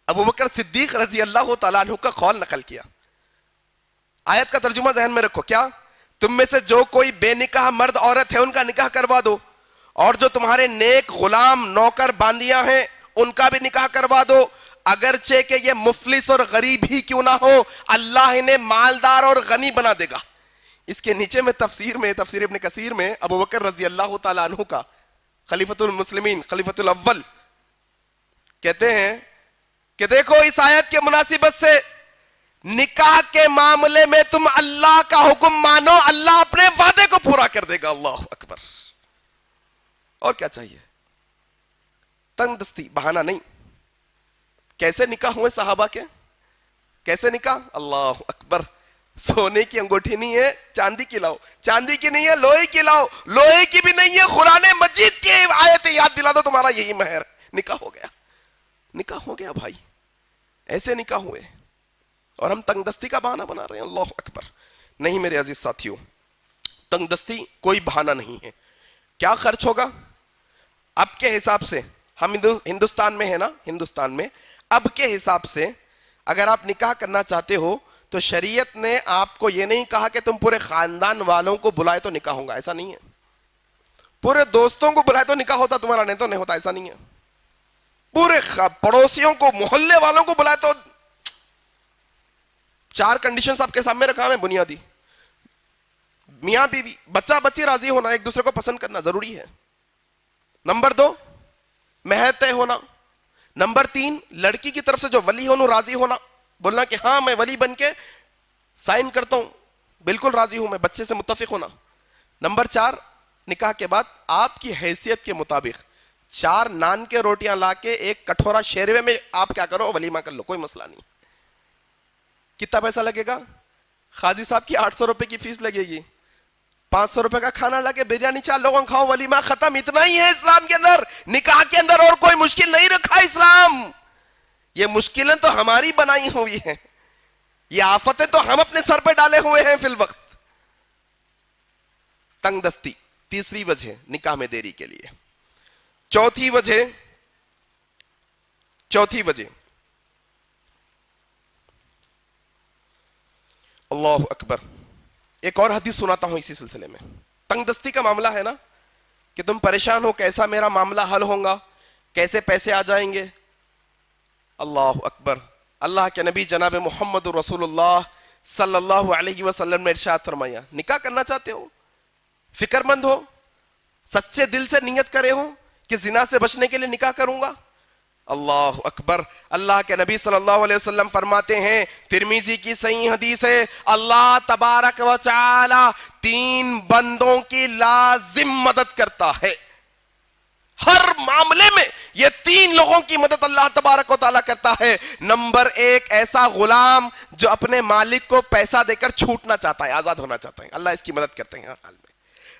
ابو بکر صدیق رضی اللہ تعالیٰ عنہ کا قول نقل کیا. آیت کا ترجمہ ذہن میں رکھو، کیا؟ تم میں سے جو کوئی بے نکاح مرد عورت ہے ان کا نکاح کروا دو، اور جو تمہارے نیک غلام نوکر باندیاں ہیں ان کا بھی نکاح کروا دو، اگرچہ کہ یہ مفلس اور غریب ہی کیوں نہ ہو اللہ انہیں مالدار اور غنی بنا دے گا. اس کے نیچے میں تفسیر ابن کثیر میں ابو بکر رضی اللہ تعالیٰ عنہ کا، خلیفۃ المسلمین، خلیفۃ الاول، کہتے ہیں کہ دیکھو اس آیت کے مناسبت سے نکاح کے معاملے میں تم اللہ کا حکم مانو، اللہ اپنے وعدے کو پورا کر دے گا. اللہ اکبر. اور کیا چاہیے؟ تنگ دستی بہانہ نہیں. کیسے نکاح ہوئے صحابہ کے؟ کیسے نکاح؟ اللہ اکبر. سونے کی انگوٹھی نہیں ہے چاندی کی لاؤ، چاندی کی نہیں ہے لوہے کی لاؤ، لوہے کی بھی نہیں ہے قرآن مجید کی آیت یاد دلا دو تمہارا یہی مہر. نکاح ہو گیا، نکاح ہو گیا بھائی. ایسے نکاح ہوئے اور ہم تنگ دستی کا بہانہ بنا رہے ہیں. اللہ اکبر. نہیں میرے عزیز ساتھیوں، تنگ دستی کوئی بہانہ نہیں ہے. کیا خرچ ہوگا اب کے حساب سے؟ ہم ہندوستان میں ہیں نا، ہندوستان میں اب کے حساب سے اگر آپ نکاح کرنا چاہتے ہو تو شریعت نے آپ کو یہ نہیں کہا کہ تم پورے خاندان والوں کو بلائے تو نکاح ہوگا، ایسا نہیں ہے. پورے دوستوں کو بلائے تو نکاح ہوتا، تمہارا نہیں تو نہیں ہوتا، ایسا نہیں ہے. پورے پڑوسیوں کو، محلے والوں کو بلائے تو 4 کنڈیشنز آپ کے سامنے رکھا ہے بنیادی. میاں بیوی، بچہ بچی راضی ہونا، ایک دوسرے کو پسند کرنا ضروری ہے. نمبر 2 مہر طے ہونا. نمبر 3 لڑکی کی طرف سے جو ولی ہونو راضی ہونا، بولنا کہ ہاں میں ولی بن کے سائن کرتا ہوں، بالکل راضی ہوں میں، بچے سے متفق ہونا. نمبر 4 نکاح کے بعد آپ کی حیثیت کے مطابق 4 نان کے روٹیاں لا کے ایک کٹورا شیروے میں آپ کیا کرو، ولیمہ کر لو، کوئی مسئلہ نہیں. کتنا پیسہ لگے گا؟ قاضی صاحب کی 800 روپے کی فیس لگے گی، 500 روپے کا کھانا لا کے بریانی 4 لوگوں کھاؤ، ولیمہ ختم. اتنا ہی ہے اسلام کے اندر. نکاح کے اندر اور کوئی مشکل نہیں رکھا اسلام. یہ مشکلیں تو ہماری بنائی ہوئی ہیں، یہ آفتیں تو ہم اپنے سر پہ ڈالے ہوئے ہیں فی الوقت. تنگ دستی تیسری وجہ نکاح میں دیری کے لیے. چوتھی وجہ اللہ اکبر. ایک اور حدیث سناتا ہوں اسی سلسلے میں. تنگ دستی کا معاملہ ہے نا کہ تم پریشان ہو کیسا میرا معاملہ حل ہوگا، کیسے پیسے آ جائیں گے. اللہ اکبر. اللہ کے نبی جناب محمد رسول اللہ صلی اللہ علیہ وسلم نے ارشاد فرمایا، نکاح کرنا چاہتے ہو، فکر مند ہو، سچے دل سے نیت کرے ہو کہ زنا سے بچنے کے لیے نکاح کروں گا. اللہ اکبر. اللہ کے نبی صلی اللہ علیہ وسلم فرماتے ہیں، ترمذی کی صحیح حدیث ہے، اللہ تبارک و تعالی 3 بندوں کی لازم مدد کرتا ہے. ہر معاملے میں یہ 3 لوگوں کی مدد اللہ تبارک و تعالیٰ کرتا ہے. نمبر 1 ایسا غلام جو اپنے مالک کو پیسہ دے کر چھوٹنا چاہتا ہے، آزاد ہونا چاہتا ہے، اللہ اس کی مدد کرتے ہیں ہر حال میں.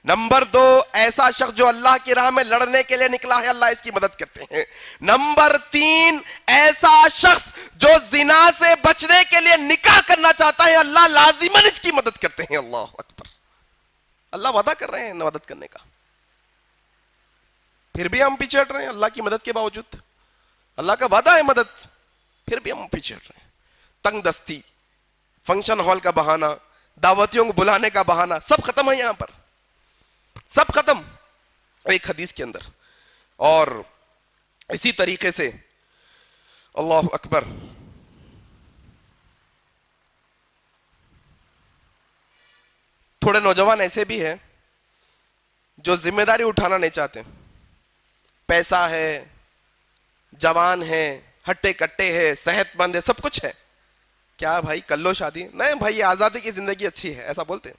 نمبر 2 ایسا شخص جو اللہ کی راہ میں لڑنے کے لیے نکلا ہے، اللہ اس کی مدد کرتے ہیں. نمبر 3 ایسا شخص جو زنا سے بچنے کے لیے نکاح کرنا چاہتا ہے، اللہ لازماً اس کی مدد کرتے ہیں. اللہ اکبر. اللہ وعدہ کر رہے ہیں مدد کرنے کا، پھر بھی ہم پیچھے ہٹ رہے ہیں اللہ کی مدد کے باوجود. اللہ کا وعدہ ہے مدد. پھر بھی ہم پیچھے ہٹ رہے ہیں. تنگ دستی, فنکشن ہال کا بہانہ, دعوتیوں کو بلانے کا بہانہ, سب ختم ہے یہاں پر, سب ختم ایک حدیث کے اندر. اور اسی طریقے سے اللہ اکبر, تھوڑے نوجوان ایسے بھی ہیں جو ذمہ داری اٹھانا نہیں چاہتے. پیسہ ہے, جوان ہے, ہٹے کٹے ہے, صحت مند ہے, سب کچھ ہے. کیا بھائی کر لو شادی؟ نہیں بھائی, یہ آزادی کی زندگی اچھی ہے, ایسا بولتے ہیں.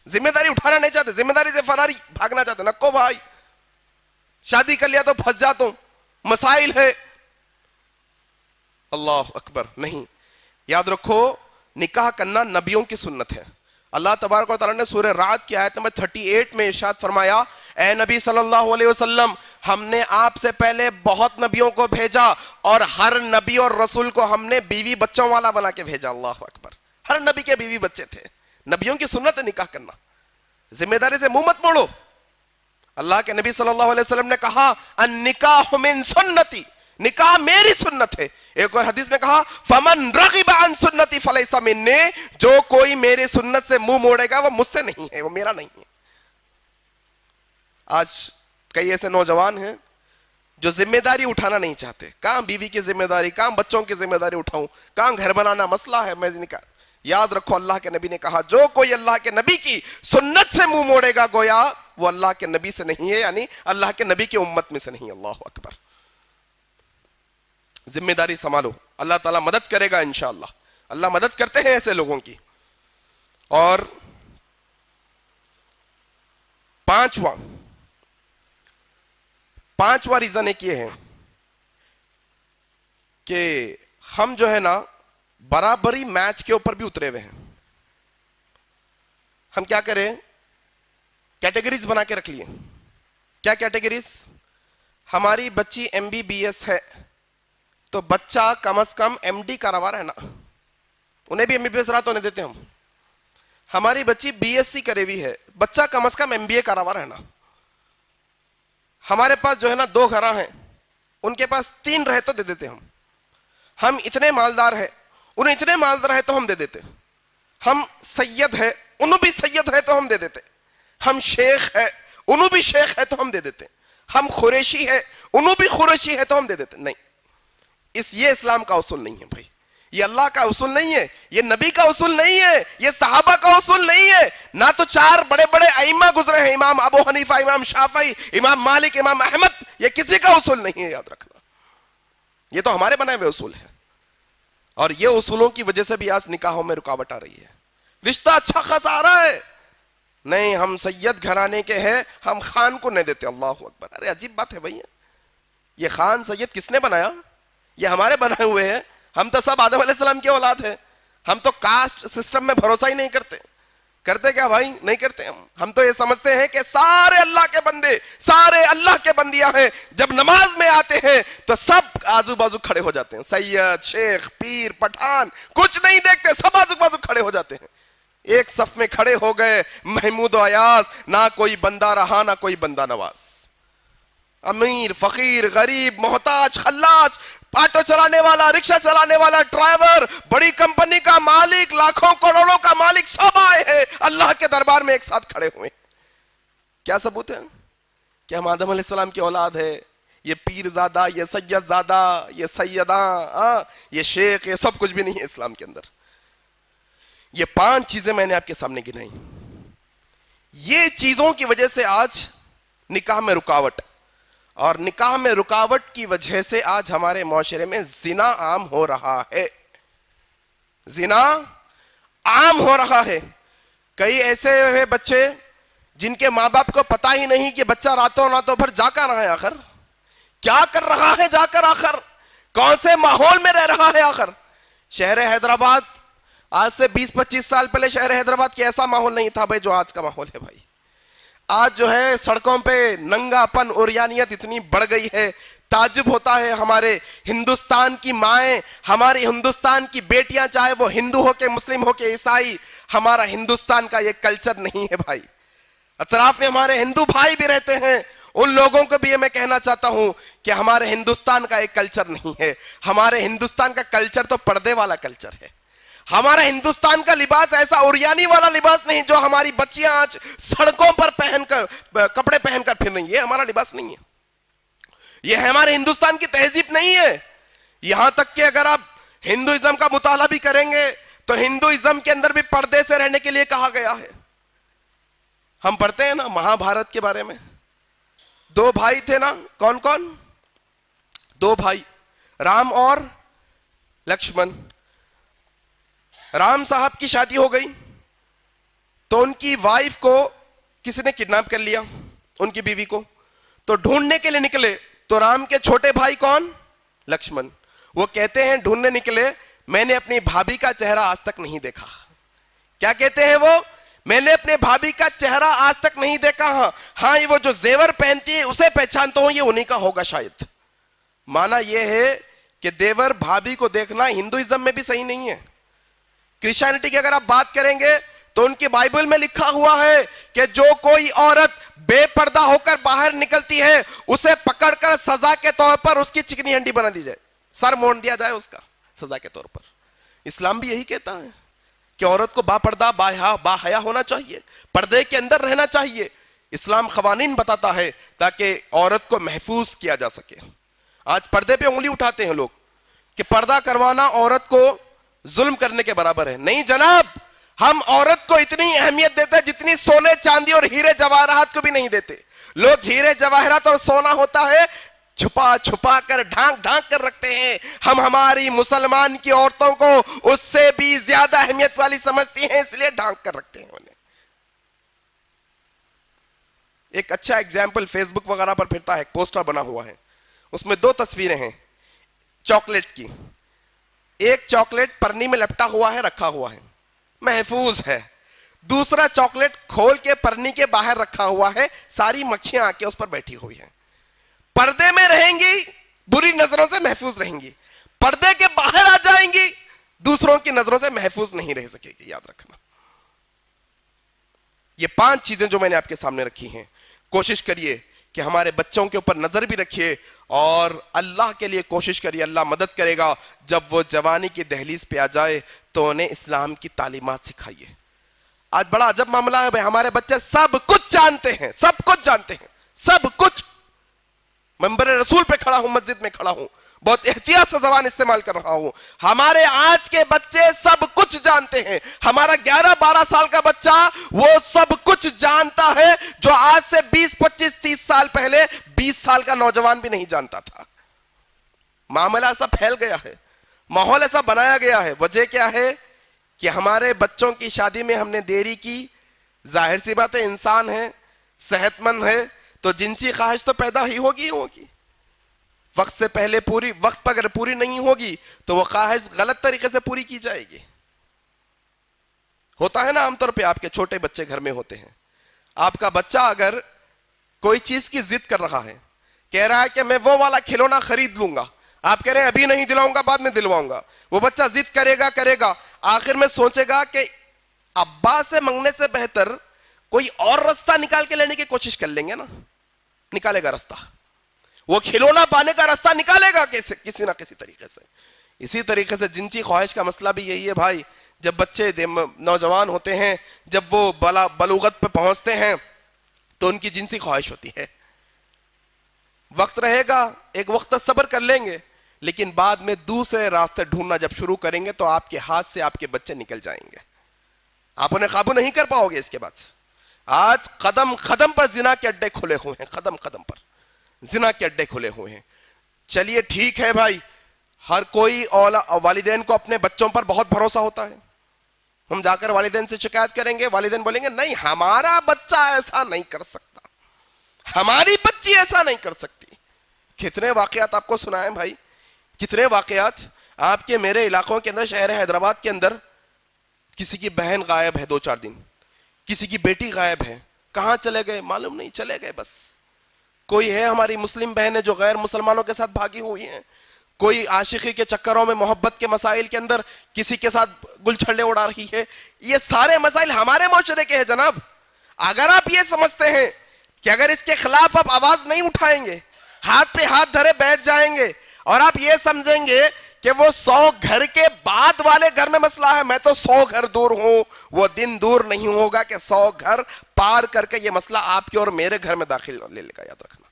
ذمہ داری اٹھانا نہیں چاہتے, ذمہ داری سے فراری بھاگنا چاہتے. نکو بھائی, شادی کر لیا تو پھنس جاتا ہوں, مسائل ہے. اللہ اکبر, نہیں. یاد رکھو, نکاح کرنا نبیوں کی سنت ہے. اللہ تبارک و تعالیٰ نے سورہ رعد کی آیت نمبر 38 میں ارشاد فرمایا, اے نبی صلی اللہ علیہ وسلم, ہم نے آپ سے پہلے بہت نبیوں کو بھیجا اور ہر نبی اور رسول کو ہم نے بیوی بچوں والا بنا کے بھیجا. اللہ اکبر, ہر نبی کے بیوی بچے تھے. نبیوں کی سنت ہے نکاح کرنا. ذمہ داری سے منہ مت موڑو. اللہ کے نبی صلی اللہ علیہ وسلم نے کہا, النکاح من سنتی, نکاح میری سنت ہے. ایک اور حدیث میں کہا, فمن رغب عن سنتی فلیس منی, جو کوئی میری سنت سے منہ موڑے گا وہ مجھ سے نہیں ہے, وہ میرا نہیں ہے. آج کئی ایسے نوجوان ہیں جو ذمہ داری اٹھانا نہیں چاہتے. کہاں بیوی کی ذمہ داری, کہاں بچوں کی ذمہ داری اٹھاؤں, کہاں گھر بنانا مسئلہ ہے, میں نکاح. یاد رکھو, اللہ کے نبی نے کہا, جو کوئی اللہ کے نبی کی سنت سے منہ موڑے گا گویا وہ اللہ کے نبی سے نہیں ہے, یعنی اللہ کے نبی کی امت میں سے نہیں. اللہ اکبر. ذمہ داری سنبھالو, اللہ تعالیٰ مدد کرے گا انشاءاللہ. اللہ مدد کرتے ہیں ایسے لوگوں کی. اور پانچواں ریزن ایک یہ ہے کہ ہم جو ہے نا برابری میچ کے اوپر بھی اترے ہوئے ہیں. ہم کیا کریں, کیٹیگریز بنا کے رکھ لیے. کیا کیٹیگریز؟ ہماری بچی MBBS ہے تو بچہ کم از کم MD کا روا رہنا, انہیں بھی MBBS رات ہونے دیتے ہم. ہماری بچی BSc کرے ہوئی ہے, بچہ کم از کم MBA کا روا رہنا. ہمارے پاس جو ہے نا 2 گھراں ہیں, ان کے پاس 3 رہے تو دے دیتے ہم. ہم اتنے مالدار ہیں, انہیں اتنے مالدار ہے تو ہم دے دیتے. ہم سید ہے, انہوں بھی سید ہے تو ہم دے دیتے. ہم شیخ ہے, انہوں بھی شیخ ہے تو ہم دے دیتے. ہم قریشی ہے, انہوں بھی قریشی ہے تو ہم دے دیتے. نہیں, یہ اسلام کا اصول نہیں ہے بھائی. یہ اللہ کا اصول نہیں ہے, یہ نبی کا اصول نہیں ہے, یہ صحابہ کا اصول نہیں ہے. نہ تو 4 بڑے بڑے ائمہ گزرے ہیں, امام ابو حنیفہ, امام شافعی, امام مالک, امام احمد. یہ کسی کا اصول نہیں ہے, یاد رکھنا. یہ تو ہمارے بنائے ہوئے اصول ہیں. اور یہ اصولوں کی وجہ سے بھی آج نکاحوں میں رکاوٹ آ رہی ہے. رشتہ اچھا خاصا آ رہا ہے, نہیں ہم سید گھرانے کے ہیں, ہم خان کو نہیں دیتے. اللہ اکبر. ارے عجیب بات ہے بھائی, یہ خان سید کس نے بنایا؟ یہ ہمارے بنائے ہوئے ہیں. ہم تو سب آدم علیہ السلام کی اولاد ہیں. ہم تو کاسٹ سسٹم میں بھروسہ ہی نہیں کرتے. کرتے کیا بھائی؟ نہیں کرتے. ہم تو یہ سمجھتے ہیں کہ سارے اللہ کے بندے, سارے اللہ کے بندیاں ہیں. جب نماز میں آتے ہیں تو سب آزو بازو کھڑے ہو جاتے ہیں. سید, شیخ, پیر, پٹھان کچھ نہیں دیکھتے, سب آزو بازو کھڑے ہو جاتے ہیں. ایک صف میں کھڑے ہو گئے, محمود و ایاز, نہ کوئی بندہ رہا نہ کوئی بندہ نواز. امیر, فقیر, غریب, محتاج, خلاج, آٹو چلانے والا, رکشہ چلانے والا, ڈرائیور, بڑی کمپنی کا مالک, لاکھوں کروڑوں کا مالک, سب آئے ہیں اللہ کے دربار میں ایک ساتھ کھڑے ہوئے. کیا ثبوت ہے کہ ہم آدم علیہ السلام کی اولاد ہے؟ یہ پیر زادہ, یہ سید زادہ, یہ سیداں, یہ شیخ, یہ سب کچھ بھی نہیں ہے اسلام کے اندر. یہ 5 چیزیں میں نے آپ کے سامنے گنائی. یہ چیزوں کی وجہ سے آج نکاح میں رکاوٹ, اور نکاح میں رکاوٹ کی وجہ سے آج ہمارے معاشرے میں زنا عام ہو رہا ہے. زنا عام ہو رہا ہے. کئی ایسے ہیں بچے جن کے ماں باپ کو پتا ہی نہیں کہ بچہ راتوں راتوں بھر جا کر رہا ہے, آخر کیا کر رہا ہے, جا کر آخر کون سے ماحول میں رہ رہا ہے. آخر شہر حیدرآباد آج سے 20-25 سال پہلے شہر حیدرآباد کی ایسا ماحول نہیں تھا بھائی جو آج کا ماحول ہے. بھائی آج جو ہے سڑکوں پہ ننگا پن, اوریانیت اتنی بڑھ گئی ہے, تعجب ہوتا ہے. ہمارے ہندوستان کی مائیں, ہماری ہندوستان کی بیٹیاں, چاہے وہ ہندو ہو کے مسلم ہو کے عیسائی, ہمارا ہندوستان کا یہ کلچر نہیں ہے بھائی. اطراف میں ہمارے ہندو بھائی بھی رہتے ہیں, ان لوگوں کو بھی یہ میں کہنا چاہتا ہوں کہ ہمارے ہندوستان کا ایک کلچر نہیں ہے. ہمارے ہندوستان کا کلچر تو پردے والا کلچر ہے. ہمارا ہندوستان کا لباس ایسا اوریانی والا لباس نہیں جو ہماری بچیاں آج سڑکوں پر کپڑے پہن کر پھر رہی ہیں. یہ ہمارا لباس نہیں ہے. یہ ہمارے ہندوستان کی تہذیب نہیں ہے. یہاں تک کہ اگر آپ ہندوازم کا مطالعہ بھی کریں گے تو ہندوازم کے اندر بھی پردے سے رہنے کے لیے کہا گیا ہے. ہم پڑھتے ہیں نا مہا بھارت کے بارے میں, 2 بھائی تھے نا, کون کون؟ 2 بھائی, رام اور لکشمن. رام صاحب کی شادی ہو گئی تو ان کی وائف کو کسی نے کڈنیپ کر لیا, ان کی بیوی کو. تو ڈھونڈنے کے لیے نکلے تو رام کے چھوٹے بھائی کون؟ لکشمن. وہ کہتے ہیں ڈھونڈنے نکلے, میں نے اپنی بھابھی کا چہرہ آج تک نہیں دیکھا. کیا کہتے ہیں وہ؟ میں نے اپنے بھابھی کا چہرہ آج تک نہیں دیکھا. ہاں یہ وہ جو زیور پہنتی ہے اسے پہچانتا ہوں, یہ انہی کا ہوگا شاید. مانا یہ ہے کہ دیور بھابھی کو دیکھنا ہندوازم میں بھی صحیح نہیں ہے. کرسچینٹی کی اگر آپ بات کریں گے تو ان کی بائبل میں لکھا ہوا ہے کہ جو کوئی عورت بے پردہ ہو کر باہر نکلتی ہے اسے پکڑ کر سزا کے طور پر اس کی چکنی ہنڈی بنا دی جائے, سر مونڈ دیا جائے اس کا سزا کے طور پر. اسلام بھی یہی کہتا ہے کہ عورت کو با پردہ با حیا ہونا چاہیے, پردے کے اندر رہنا چاہیے. اسلام قوانین بتاتا ہے تاکہ عورت کو محفوظ کیا جا سکے. آج پردے پہ انگلی اٹھاتے ہیں لوگ کہ پردہ کروانا عورت کو ظلم کرنے کے برابر ہے. نہیں جناب, ہم عورت کو اتنی اہمیت دیتے ہیں جتنی سونے چاندی اور ہیرے جواہرات کو بھی نہیں دیتے. لوگ ہیرے جواہرات اور سونا ہوتا ہے چھپا چھپا کر ڈھانک ڈھانک کر رکھتے ہیں. ہم ہماری مسلمان کی عورتوں کو اس سے بھی زیادہ اہمیت والی سمجھتی ہیں, اس لیے ڈھانک کر رکھتے ہیں انہیں. ایک اچھا ایگزامپل فیس بک وغیرہ پر پھرتا ہے, ایک پوسٹر بنا ہوا ہے, اس میں 2 تصویریں ہیں چاکلیٹ کی. ایک چاکلیٹ پرنی میں لپٹا ہوا ہے, رکھا ہوا ہے, محفوظ ہے. دوسرا چاکلیٹ کھول کے پرنی کے باہر رکھا ہوا ہے, ساری مکھیاں آ کے اس پر بیٹھی ہوئی ہیں. پردے میں رہیں گی بری نظروں سے محفوظ رہیں گی, پردے کے باہر آ جائیں گی دوسروں کی نظروں سے محفوظ نہیں رہ سکے گی. یاد رکھنا. یہ 5 چیزیں جو میں نے آپ کے سامنے رکھی ہیں, کوشش کریے کہ ہمارے بچوں کے اوپر نظر بھی رکھیے اور اللہ کے لیے کوشش کریے. اللہ مدد کرے گا. جب وہ جوانی کی دہلیز پہ آ جائے تو انہیں اسلام کی تعلیمات سکھائیے. آج بڑا عجب معاملہ ہے بھائی, ہمارے بچے سب کچھ جانتے ہیں, سب کچھ جانتے ہیں, سب کچھ. منبر رسول پہ کھڑا ہوں, مسجد میں کھڑا ہوں, بہت احتیاط سے زبان استعمال کر رہا ہوں. ہمارے آج کے بچے سب کچھ جانتے ہیں. ہمارا 11-12 سال کا بچہ وہ سب کچھ جانتا ہے جو آج سے 20-25-30 سال پہلے 20 سال کا نوجوان بھی نہیں جانتا تھا. معاملہ ایسا پھیل گیا ہے, ماحول ایسا بنایا گیا ہے. وجہ کیا ہے کہ ہمارے بچوں کی شادی میں ہم نے دیری کی. ظاہر سی بات ہے, انسان ہے, صحت مند ہے, تو جنسی خواہش تو پیدا ہی ہوگی. وقت سے پہلے وقت پر اگر پوری نہیں ہوگی تو وہ خواہش غلط طریقے سے پوری کی جائے گی. ہوتا ہے نا عام طور پہ آپ کے چھوٹے بچے گھر میں ہوتے ہیں, آپ کا بچہ اگر کوئی چیز کی ضد کر رہا ہے, کہہ رہا ہے کہ میں وہ والا کھلونا خرید لوں گا, آپ کہہ رہے ہیں ابھی نہیں دلاؤں گا, بعد میں دلواؤں گا. وہ بچہ ضد کرے گا, آخر میں سوچے گا کہ ابا سے منگنے سے بہتر کوئی اور رستہ نکال کے لینے کی کوشش کر لیں گے نا. نکالے گا راستہ, وہ کھلونا پانے کا راستہ نکالے گا کسی نہ کسی طریقے سے. اسی طریقے سے جنسی خواہش کا مسئلہ بھی یہی ہے بھائی. جب بچے نوجوان ہوتے ہیں, جب وہ بلوغت پہ پہنچتے ہیں تو ان کی جنسی خواہش ہوتی ہے. وقت رہے گا, ایک وقت صبر کر لیں گے, لیکن بعد میں دوسرے راستے ڈھونڈنا جب شروع کریں گے تو آپ کے ہاتھ سے آپ کے بچے نکل جائیں گے, آپ انہیں قابو نہیں کر پاؤ گے. اس کے بعد آج قدم قدم پر زنا کے اڈے کھلے ہوئے ہیں, قدم قدم پر زنا کے اڈے کھلے ہوئے ہیں. چلیے ٹھیک ہے بھائی, ہر کوئی والدین کو اپنے بچوں پر بہت بھروسہ ہوتا ہے. ہم جا کر والدین سے شکایت کریں گے, والدین بولیں گے نہیں ہمارا بچہ ایسا نہیں کر سکتا, ہماری بچی ایسا نہیں کر سکتی. کتنے واقعات آپ کو سنائیں بھائی, کتنے واقعات آپ کے میرے علاقوں کے اندر, شہر حیدرآباد کے اندر کسی کی بہن غائب ہے 2-4 دن, کسی کی بیٹی غائب ہے, کہاں چلے گئے معلوم نہیں, چلے گئے بس. کوئی ہے ہماری مسلم بہنیں جو غیر مسلمانوں کے ساتھ بھاگی ہوئی ہیں, کوئی عاشقی کے چکروں میں محبت کے مسائل کے اندر کسی کے ساتھ گل چھلے اڑا رہی ہے. یہ سارے مسائل ہمارے معاشرے کے ہیں جناب. اگر آپ یہ سمجھتے ہیں کہ اگر اس کے خلاف آپ آواز نہیں اٹھائیں گے, ہاتھ پہ ہاتھ دھرے بیٹھ جائیں گے اور آپ یہ سمجھیں گے کہ وہ 100 گھر کے بعد والے گھر میں مسئلہ ہے, میں تو 100 گھر دور ہوں, وہ دن دور نہیں ہوگا کہ 100 گھر پار کر کے یہ مسئلہ آپ کے اور میرے گھر میں داخل لے لے گا. یاد رکھنا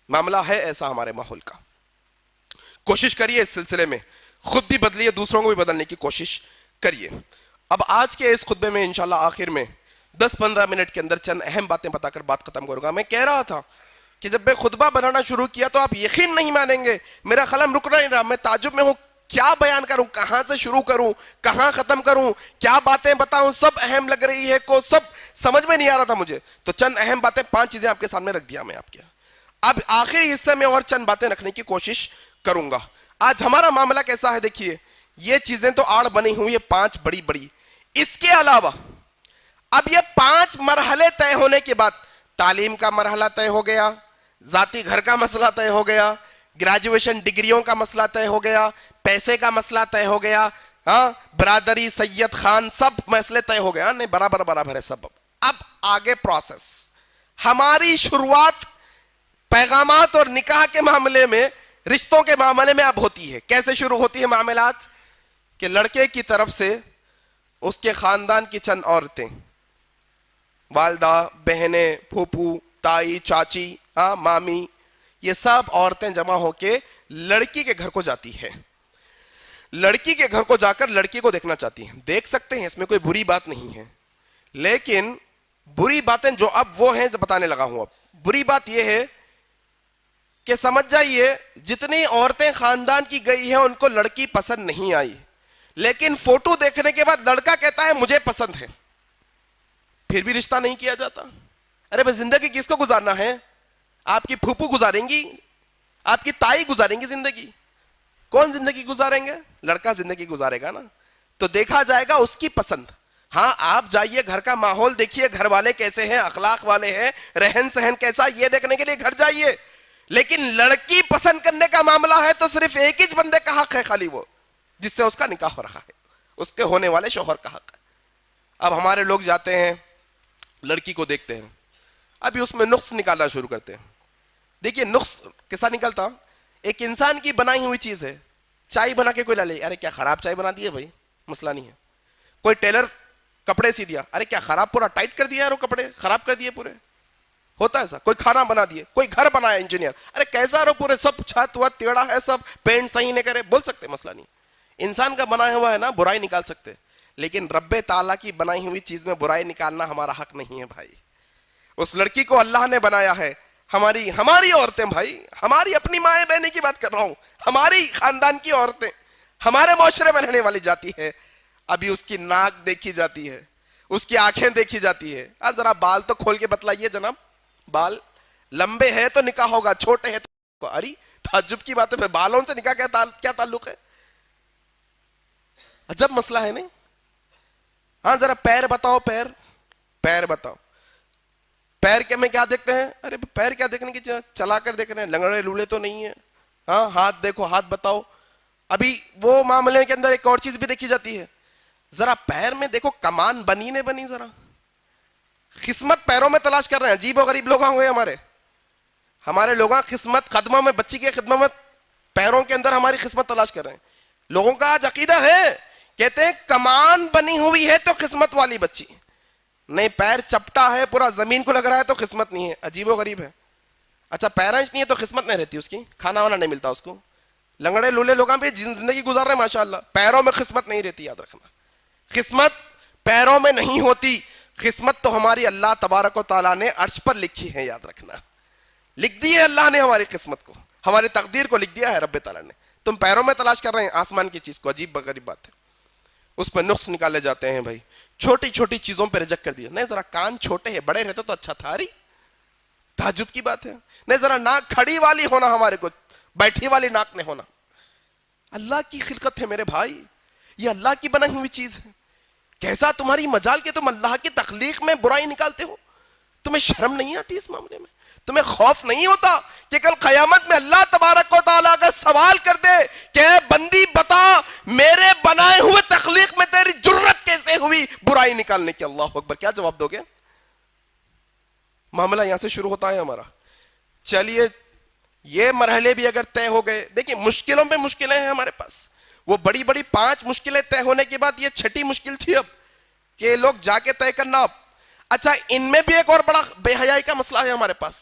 معاملہ ہے ایسا ہمارے ماحول کا. کوشش کریے اس سلسلے میں, خود بھی بدلیے, دوسروں کو بھی بدلنے کی کوشش کریے. اب آج کے اس خطبے میں انشاءاللہ آخر میں 10-15 منٹ کے اندر چند اہم باتیں بتا کر بات ختم کروں گا. میں کہہ رہا تھا کہ جب میں خطبہ بنانا شروع کیا تو آپ یقین نہیں مانیں گے, میرا قلم رک نہیں رہا, میں تعجب میں ہوں, کیا بیان کروں, کہاں سے شروع کروں, کہاں ختم کروں, کیا باتیں بتاؤں, سب اہم لگ رہی ہے کو, سب سمجھ میں نہیں آ رہا تھا مجھے. تو چند اہم باتیں, 5 چیزیں آپ کے سامنے رکھ دیا میں آپ کے. اب آخری حصے میں اور چند باتیں رکھنے کی کوشش کروں گا. آج ہمارا معاملہ کیسا ہے دیکھیے, یہ چیزیں تو آڑ بنی ہوئی, یہ 5 بڑی بڑی, اس کے علاوہ اب یہ 5 مرحلے طے ہونے کے بعد, تعلیم کا مرحلہ طے ہو گیا, ذاتی گھر کا مسئلہ طے ہو گیا, گریجویشن ڈگریوں کا مسئلہ طے ہو گیا, پیسے کا مسئلہ طے ہو گیا, ہاں برادری سید خان سب مسئلے طے ہو گیا, نہیں برابر برابر ہے سب. اب آگے پروسیس, ہماری شروعات پیغامات اور نکاح کے معاملے میں, رشتوں کے معاملے میں اب ہوتی ہے. کیسے شروع ہوتی ہے معاملات, کہ لڑکے کی طرف سے اس کے خاندان کی چند عورتیں, والدہ, بہنیں, پھوپھو, تائی, چاچی, ہاں مامی, یہ سب عورتیں جمع ہو کے لڑکی کے گھر کو جاتی ہے. لڑکی کے گھر کو جا کر لڑکی کو دیکھنا چاہتی ہیں. دیکھ سکتے ہیں, اس میں کوئی بری بات نہیں ہے, لیکن بری باتیں جو اب وہ ہیں بتانے لگا ہوں. اب بری بات یہ ہے کہ سمجھ جائیے جتنی عورتیں خاندان کی گئی ہیں ان کو لڑکی پسند نہیں آئی, لیکن فوٹو دیکھنے کے بعد لڑکا کہتا ہے مجھے پسند ہے, پھر بھی رشتہ نہیں کیا جاتا. ارے بھائی زندگی کس کو گزارنا ہے, آپ کی پھوپھو گزاریں گی, آپ کی تائی گزاریں گی زندگی, کون زندگی گزاریں گے, لڑکا زندگی گزارے گا نا. تو دیکھا جائے گا اس کی پسند. ہاں آپ جائیے گھر کا ماحول دیکھیے, گھر والے کیسے ہیں, اخلاق والے ہیں, رہن سہن کیسا, یہ دیکھنے کے لیے گھر جائیے. لیکن لڑکی پسند کرنے کا معاملہ ہے تو صرف ایک ہی بندے کا حق ہے, خالی وہ جس سے اس کا نکاح ہو رہا ہے, اس کے ہونے والے شوہر کا حق ہے. اب ہمارے لوگ جاتے ہیں لڑکی کو دیکھتے ہیں, ابھی اس میں نقص نکالنا شروع کرتے ہیں. دیکھیے نقص کیسا نکلتا, ایک انسان کی بنائی ہوئی چیز ہے, چائے بنا کے کوئی لا لے, ارے کیا خراب چائے بنا دی ہے بھائی, مسئلہ نہیں ہے. کوئی ٹیلر کپڑے سی دیا, ارے کیا خراب, پورا ٹائٹ کر دیا یار, وہ کپڑے خراب کر دیے پورے, ہوتا ہے ایسا. کوئی کھانا بنا دیے, کوئی گھر بنایا انجینئر, ارے کیسا رہو پورے سب چھت وت ٹیڑھا ہے, سب پینٹ صحیح نہیں کرے, بول سکتے مسئلہ نہیں. انسان کا بنایا ہوا ہے نا, برائی نکال سکتے, لیکن رب تعالیٰ کی بنائی ہوئی چیز میں برائی نکالنا ہمارا حق نہیں ہے بھائی. اس لڑکی کو اللہ نے بنایا ہے, ہماری عورتیں بھائی, ہماری اپنی مائیں بہنیں کی بات کر رہا ہوں, ہماری خاندان کی عورتیں, ہمارے معاشرے میں رہنے والی جاتی ہے. ابھی اس کی ناک دیکھی جاتی ہے, اس کی آنکھیں دیکھی جاتی ہے. ذرا بال تو کھول کے بتلائیے جناب, بال لمبے ہیں تو نکاح ہوگا, چھوٹے ہیں تو, ارے تعجب کی بات ہے, بالوں سے نکاح کیا تعلق ہے, عجب مسئلہ ہے نہیں. ہاں ذرا پیر بتاؤ, پیر بتاؤ, پیر کے میں کیا دیکھتے ہیں, ارے پیر کیا دیکھنے کی, چلا کر دیکھ رہے ہیں, لنگڑے لولے تو نہیں ہیں. ہاں ہاتھ دیکھو, ہاتھ بتاؤ. ابھی وہ معاملے کے اندر ایک اور چیز بھی دیکھی جاتی ہے, ذرا پیر میں دیکھو کمان بنی نے بنی, ذرا قسمت پیروں میں تلاش کر رہے ہیں. عجیب و غریب لوگ ہوئے ہمارے لوگ, قسمت قدموں میں, بچی کے خدمت میں پیروں کے اندر ہماری قسمت تلاش کر رہے ہیں. لوگوں کا آج عقیدہ ہے, کہتے ہیں کمان بنی ہوئی ہے تو قسمت والی بچی, نہیں پیر چپٹا ہے پورا زمین کو لگ رہا ہے تو قسمت نہیں ہے. عجیب و غریب ہے. اچھا پیرنچ نہیں ہے تو قسمت نہیں رہتی اس کی, کھانا وانا نہیں ملتا اس کو. لنگڑے لولے لوگاں پہ زندگی گزار رہے ہیں ماشاءاللہ, پیروں میں قسمت نہیں رہتی. یاد رکھنا, قسمت پیروں میں نہیں ہوتی, قسمت تو ہماری اللہ تبارک و تعالیٰ نے عرش پر لکھی ہے. یاد رکھنا, لکھ دی ہے اللہ نے ہماری قسمت کو, ہماری تقدیر کو لکھ دیا ہے رب تعالیٰ نے. تم پیروں میں تلاش کر رہے ہیں آسمان کی چیز کو, عجیب غریب بات ہے. اس پہ نقص نکالے جاتے ہیں بھائی, چھوٹی چھوٹی چیزوں پہ ریجیکٹ کر دیا. نہیں ذرا کان چھوٹے ہیں, بڑے رہتے تو اچھا تھا, اری تعجب کی بات ہے. نہیں ذرا ناک کھڑی والی ہونا, ہمارے کو بیٹھی والی ناک نہیں ہونا. اللہ کی خلقت ہے میرے بھائی, یہ اللہ کی بنائی ہوئی چیز ہے. کیسا تمہاری مجال کہ تم اللہ کی تخلیق میں برائی نکالتے ہو, تمہیں شرم نہیں آتی اس معاملے میں, تمہیں خوف نہیں ہوتا کہ کل قیامت میں اللہ تبارک و تعالیٰ اگر سوال کر دے کہ بندی بتا میرے بنائے ہوئے تخلیق میں تیری جرت کیسے ہوئی برائی نکالنے کی, اللہ اکبر, کیا جواب دو گے؟ معاملہ یہاں سے شروع ہوتا ہے ہمارا. چلیے یہ مرحلے بھی اگر طے ہو گئے, دیکھیں مشکلوں پہ مشکلیں ہیں ہمارے پاس, وہ بڑی بڑی 5 مشکلیں طے ہونے کے بعد یہ 6ٹھی مشکل تھی اب کہ لوگ جا کے طے کرنا. اب اچھا ان میں بھی ایک اور بڑا بے حیائی کا مسئلہ ہے ہمارے پاس.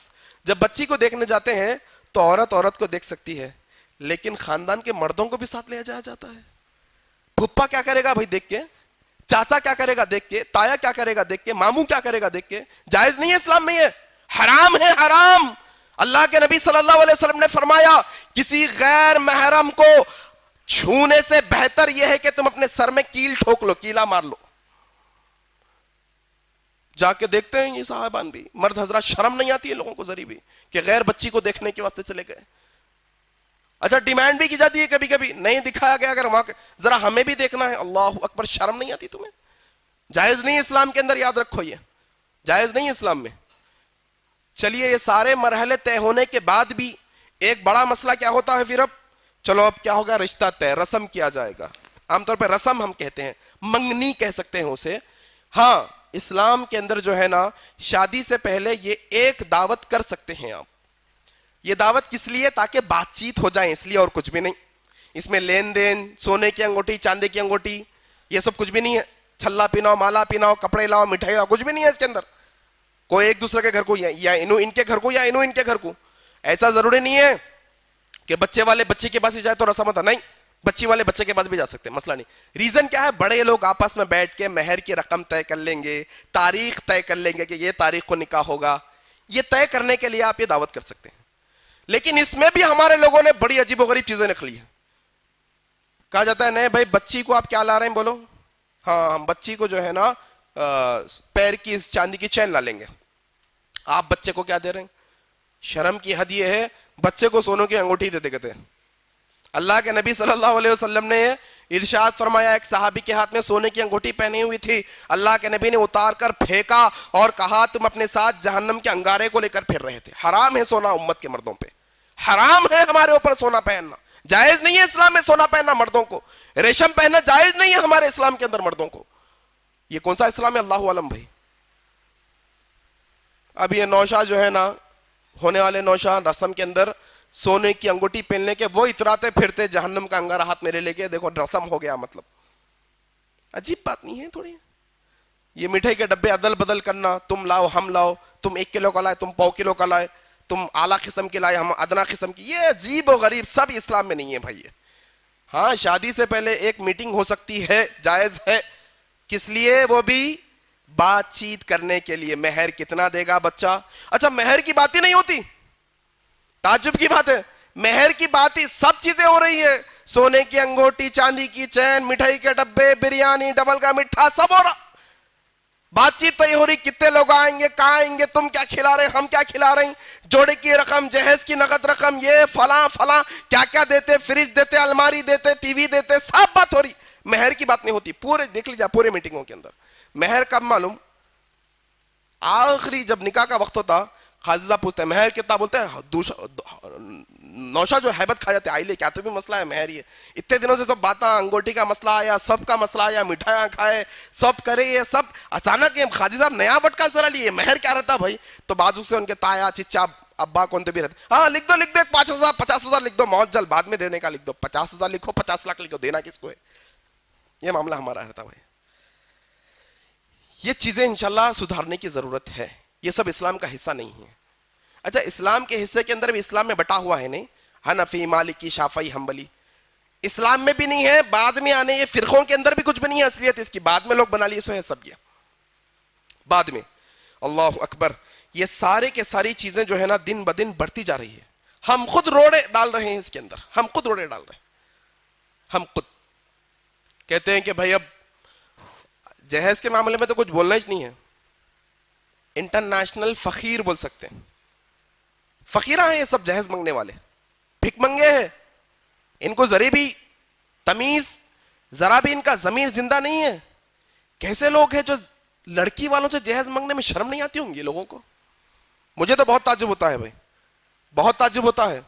جب بچی کو دیکھنے جاتے ہیں تو عورت کو دیکھ سکتی ہے, لیکن خاندان کے مردوں کو بھی ساتھ لے جایا جاتا ہے. پھپھا کیا کرے گا بھائی دیکھ کے, چاچا کیا کرے گا دیکھ کے, تایا کیا کرے گا دیکھ کے, ماموں کیا کرے گا دیکھ کے. جائز نہیں ہے اسلام میں, یہ حرام ہے, حرام. اللہ کے نبی صلی اللہ علیہ وسلم نے فرمایا کسی غیر محرم کو چھونے سے بہتر یہ ہے کہ تم اپنے سر میں کیل ٹھوک لو, کیلا مار لو. جا کے دیکھتے ہیں یہ صاحبان بھی, مرد حضرات شرم نہیں آتی ہے لوگوں کو ذری بھی کہ غیر بچی کو دیکھنے کے واسطے چلے گئے. اچھا ڈیمانڈ بھی کی جاتی ہے کبھی کبھی, نہیں دکھایا گیا اگر وہاں ذرا ہمیں بھی دیکھنا ہے. اللہ اکبر, شرم نہیں آتی تمہیں؟ جائز نہیں اسلام کے اندر, یاد رکھو یہ جائز نہیں اسلام میں. چلیے یہ سارے مرحلے طے ہونے کے بعد بھی ایک بڑا مسئلہ کیا ہوتا ہے پھر اب, چلو اب کیا ہوگا, رشتہ طے, رسم کیا جائے گا. عام طور پہ رسم ہم کہتے ہیں, منگنی کہہ سکتے ہیں اسے. ہاں اسلام کے اندر جو ہے نا شادی سے پہلے یہ ایک دعوت کر سکتے ہیں آپ. یہ دعوت کس لیے؟ تاکہ بات چیت ہو جائے, اس لیے, اور کچھ بھی نہیں. اس میں لین دین, سونے کی انگوٹھی, چاندی کی انگوٹھی, یہ سب کچھ بھی نہیں ہے. چھلا پیناؤ, مالا پیناؤ, کپڑے لاؤ, مٹھائی لاؤ, کچھ بھی نہیں ہے اس کے اندر. کوئی ایک دوسرے کے گھر کو یا انو ان کے گھر کو یا انو ان کے گھر کو. ایسا ضروری نہیں ہے کہ بچے والے بچے کے پاس ہی جائے تو رسم ہوتا, نہیں, بچی والے بچے کے پاس بھی جا سکتے ہیں, مسئلہ نہیں. ریزن کیا ہے؟ بڑے لوگ آپس میں بیٹھ کے مہر کی رقم طے کر لیں گے, تاریخ طے کر لیں گے کہ یہ تاریخ کو نکاح ہوگا. یہ طے کرنے کے لیے آپ یہ دعوت کر سکتے ہیں. لیکن اس میں بھی ہمارے لوگوں نے بڑی عجیب و غریب چیزیں نکلی ہیں. کہا جاتا ہے نہیں بھائی بچی کو آپ کیا لا رہے ہیں, بولو. ہاں ہم بچی کو جو ہے نا پیر کی چاندی کی چین لا لیں گے. آپ بچے کو کیا دے رہے ہیں؟ شرم کی حد یہ ہے بچے کو سونوں کی انگوٹھی دیتے کہتے ہیں. اللہ کے نبی صلی اللہ علیہ وسلم نے ارشاد فرمایا, ایک صحابی کے ہاتھ میں سونے کی انگوٹھی پہنی ہوئی تھی, اللہ کے نبی نے اتار کر پھینکا اور کہا تم اپنے ساتھ جہنم کے انگارے کو لے کر پھر رہے تھے. حرام ہے سونا امت کے مردوں پہ, حرام ہے ہمارے اوپر سونا پہننا. جائز نہیں ہے اسلام میں سونا پہننا مردوں کو, ریشم پہننا جائز نہیں ہے ہمارے اسلام کے اندر مردوں کو. یہ کون سا اسلام ہے اللہ عالم بھائی. اب یہ نوشا جو ہے نا, ہونے والے نوشا رسم کے اندر سونے کی انگوٹھی پہننے کے وہ اتراتے پھرتے جہنم کا انگارہ ہاتھ میں لے کے, دیکھو رسم ہو گیا. مطلب عجیب بات نہیں ہے تھوڑی؟ یہ مٹھائی کے ڈبے عدل بدل کرنا, تم لاؤ ہم لاؤ, تم 1 کلو کا لائے تم 1.25 کلو کا لائے, تم اعلیٰ قسم کی لائے ہم ادنا قسم کی, یہ عجیب و غریب سب اسلام میں نہیں ہے بھائی. ہاں شادی سے پہلے ایک میٹنگ ہو سکتی ہے, جائز ہے. کس لیے؟ وہ بھی بات چیت کرنے کے لیے. مہر کتنا دے گا بچہ؟ اچھا مہر کی بات ہی نہیں ہوتی, تعجب کی بات ہے. مہر کی بات ہی سب چیزیں ہو رہی ہے, سونے کی انگوٹھی, چاندی کی چین, مٹھائی کے ڈبے, بریانی, ڈبل کا میٹھا, سب ہو رہا. بات چیت طے ہو رہی, کتنے لوگ آئیں گے, کہاں آئیں گے, تم کیا کھلا رہے, ہم کیا کھلا رہے ہیں, جوڑے کی رقم, جہیز کی نقد رقم, یہ فلاں فلاں کیا کیا دیتے, فریج دیتے, الماری دیتے, ٹی وی دیتے, سب بات ہو رہی. مہر کی بات نہیں ہوتی. پورے دیکھ لیجیے پورے میٹنگوں کے اندر مہر کب معلوم؟ آخری جب نکاح کا وقت ہوتا, قاضی صاحب پوچھتے ہیں مہر کتنا, بولتے ہیں نوشا جو حیبت کھا جاتے, آئی لے کیا تو بھی مسئلہ ہے مہر. یہ اتنے دنوں سے سب باتیں, انگوٹھی کا مسئلہ آیا, سب کا مسئلہ آیا, مٹھائیاں کھائے, سب کرے, یہ سب اچانک قاضی صاحب نیا بٹکا ذرا لیے, مہر کیا رہتا بھائی؟ تو بازو سے ان کے تایا چچا ابا کون بھی رہتے, ہاں لکھ دو 5,000 50,000 لکھ دو, معجل بعد میں دینے کا لکھ دو, 50,000 لکھو, 50 لاکھ لکھو, دینا کس کو ہے. یہ معاملہ ہمارا رہتا بھائی. یہ چیزیں انشاءاللہ سدھارنے کی ضرورت ہے, یہ سب اسلام کا حصہ نہیں ہے. اچھا اسلام کے حصے کے اندر بھی اسلام میں بٹا ہوا ہے نہیں, حنفی, مالکی, شافعی, حنبلی. اسلام میں بھی نہیں ہے, بعد میں آنے یہ فرقوں کے اندر بھی کچھ بھی نہیں ہے اصلیت اس کی, بعد میں لوگ بنا لیے سو ہے سب یہ بعد میں. اللہ اکبر. یہ سارے کے ساری چیزیں جو ہے نا دن بدن بڑھتی جا رہی ہے. ہم خود روڑے ڈال رہے ہیں اس کے اندر, ہم خود روڑے ڈال رہے ہیں. ہم خود کہتے ہیں کہ بھائی اب جہیز کے معاملے میں تو کچھ بولنا ہی نہیں ہے, انٹرنیشنل فقیر بول سکتے ہیں. فقیرہ ہیں یہ سب جہیز مانگنے والے, بھک منگے ہیں, ان کو ذرا بھی تمیز, ذرا بھی ان کا ضمیر زندہ نہیں ہے. کیسے لوگ ہیں جو لڑکی والوں سے جہیز مانگنے میں شرم نہیں آتی ہوں گی لوگوں کو؟ مجھے تو بہت تعجب ہوتا ہے بھائی, بہت تعجب ہوتا ہے.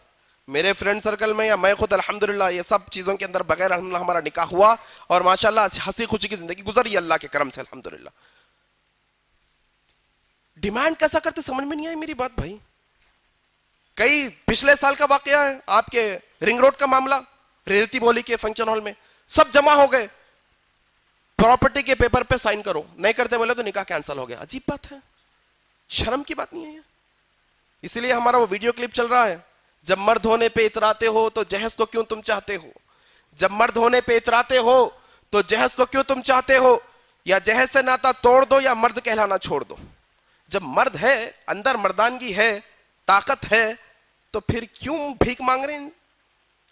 میرے فرینڈ سرکل میں یا میں خود الحمدللہ یہ سب چیزوں کے اندر بغیر الحمدللہ ہمارا نکاح ہوا اور ماشاءاللہ ہنسی خوشی کی زندگی گزری اللہ کے کرم سے الحمدللہ. ڈیمانڈ کیسا کرتے سمجھ میں نہیں آئی میری بات بھائی. کئی پچھلے سال کا واقعہ ہے آپ کے رنگ روڈ کا معاملہ, ریلتی بولی کے فنکشن ہال میں سب جمع ہو گئے, پراپرٹی کے پیپر پہ سائن کرو, نہیں کرتے بولے تو نکاح کینسل ہو گیا. عجیب بات ہے, شرم کی بات نہیں ہے یہ. اسی لیے ہمارا وہ ویڈیو کلپ چل رہا ہے, جب مرد ہونے پہ اتراتے ہو تو جہیز کو کیوں تم چاہتے ہو, جب مرد ہونے پہ اتراتے ہو تو جہیز کو کیوں تم چاہتے ہو, یا جہیز سے ناتا توڑ دو یا مرد کہلانا چھوڑ دو. جب مرد ہے, اندر مردانگی ہے, طاقت ہے, تو پھر کیوں بھیک مانگ رہے ہیں,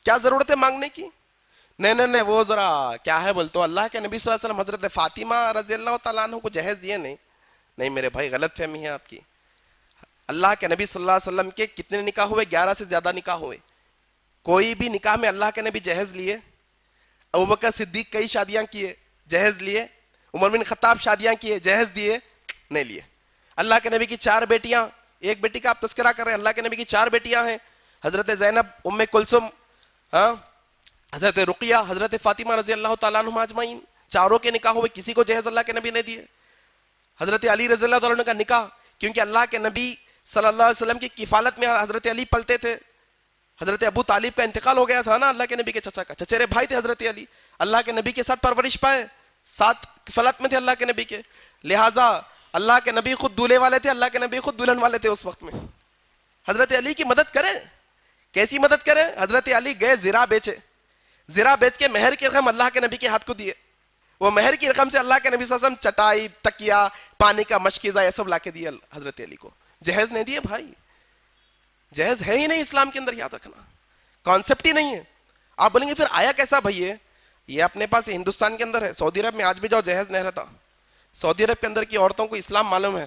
کیا ضرورت ہے مانگنے کی. نہیں وہ ذرا کیا ہے بولتے, اللہ کے نبی صلی اللہ علیہ وسلم حضرت فاطمہ رضی اللہ تعالیٰ عنہ کو جہیز دیے. نہیں میرے بھائی, غلط فہمی ہے آپ کی. اللہ کے نبی صلی اللہ علیہ وسلم کے کتنے نکاح ہوئے, 11 سے زیادہ نکاح ہوئے. کوئی بھی نکاح میں اللہ کے نبی جہیز لیے؟ ابوبکر صدیق کئی شادیاں کیے, جہیز لیے. عمر بن خطاب شادیاں کیے, جہیز دیے؟ نہیں لیے. اللہ کے نبی کی 4 بیٹیاں, ایک بیٹی کا آپ تذکرہ کر رہے ہیں, اللہ کے نبی کی 4 بیٹیاں ہیں, حضرت زینب, ام کلثوم, حضرت رقیہ, حضرت فاطمہ رضی اللہ تعالیٰ عنہم اجمعین. چاروں کے نکاح ہوئے, کسی کو جہیز اللہ کے نبی نے دیے. حضرت علی رضی اللہ تعالیٰ عنہ کا نکاح, کیونکہ اللہ کے نبی صلی اللہ علیہ وسلم کی کفالت میں حضرت علی پلتے تھے. حضرت ابو طالب کا انتقال ہو گیا تھا نا اللہ کے نبی کے چچا کا, چچیرے بھائی تھے حضرت علی, اللہ کے نبی کے ساتھ پرورش پائے, ساتھ کفالت میں تھے اللہ کے نبی کے, لہٰذا اللہ کے نبی خود دولہے والے تھے, اللہ کے نبی خود دلہن والے تھے اس وقت میں. حضرت علی کی مدد کریں, کیسی مدد کریں؟ حضرت علی گئے زرہ بیچے, زرہ بیچ کے مہر کی رقم اللہ کے نبی کے ہاتھ کو دیے. وہ مہر کی رقم سے اللہ کے نبی صلی اللہ علیہ وسلم چٹائی, تکیا, پانی کا مشکیزہ یہ سب لا کے دیے حضرت علی کو. جہیز نہیں دیے بھائی, جہیز ہے ہی نہیں اسلام کے اندر, یاد رکھنا, کانسیپٹ ہی نہیں ہے. آپ بولیں گے پھر آیا کیسا بھائی, یہ اپنے پاس ہندوستان کے اندر ہے, سعودی عرب میں آج بھی جاؤ جہیز نہیں رہتا. سعودی عرب کے اندر کی عورتوں کو اسلام معلوم ہے,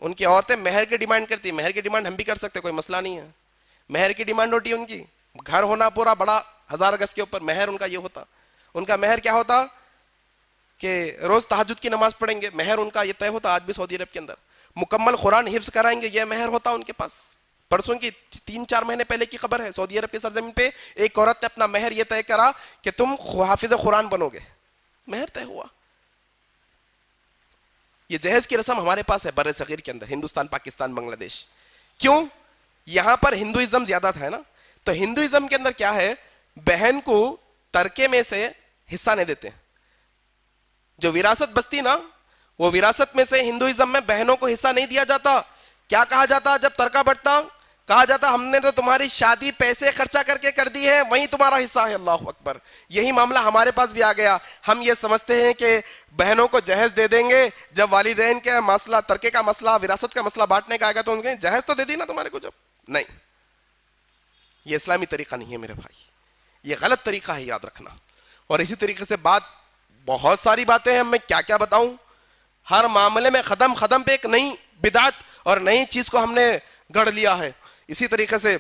ان کی عورتیں مہر کی ڈیمانڈ کرتی ہیں. مہر کی ڈیمانڈ ہم بھی کر سکتے, کوئی مسئلہ نہیں ہے. مہر کی ڈیمانڈ ہوتی ہے ان کی, گھر ہونا پورا بڑا 1000 گز کے اوپر, مہر ان کا یہ ہوتا. ان کا مہر کیا ہوتا کہ روز تہجد کی نماز پڑھیں گے, مہر ان کا یہ طے ہوتا. آج بھی سعودی عرب کے اندر مکمل قرآن حفظ کرائیں گے, یہ مہر ہوتا ان کے پاس. پرسوں کی 3-4 مہینے پہلے کی خبر ہے, سعودی عرب کی سرزمین پہ ایک عورت نے اپنا مہر یہ طے کرا کہ تم حافظ قرآن بنو گے, مہر طے ہوا. یہ جہیز کی رسم ہمارے پاس ہے بر صغیر کے اندر, ہندوستان, پاکستان, بنگلہ دیش. کیوں؟ یہاں پر ہندوازم زیادہ تھا نا, تو ہندوازم کے اندر کیا ہے, بہن کو ترکے میں سے حصہ نہیں دیتے. جو وراثت بستی نا, وہ وراثت میں سے ہندوازم میں بہنوں کو حصہ نہیں دیا جاتا. کیا کہا جاتا جب ترکہ بٹتا؟ کہا جاتا ہم نے تو تمہاری شادی پیسے خرچہ کر کے کر دی ہے, وہیں تمہارا حصہ ہے. اللہ اکبر. یہی معاملہ ہمارے پاس بھی آ گیا. ہم یہ سمجھتے ہیں کہ بہنوں کو جہیز دے دیں گے, جب والدین کا مسئلہ, ترکے کا مسئلہ, وراثت کا مسئلہ بانٹنے کا آئے گا تو ان کو جہیز تو دے دی نا تمہارے کو. جب نہیں, یہ اسلامی طریقہ نہیں ہے میرے بھائی, یہ غلط طریقہ ہے, یاد رکھنا. اور اسی طریقے سے بات, بہت ساری باتیں ہیں, میں کیا کیا بتاؤں. ہر معاملے میں قدم پہ ایک نئی بدعت اور نئی چیز کو ہم نے گڑھ لیا ہے. اسی طریقے سے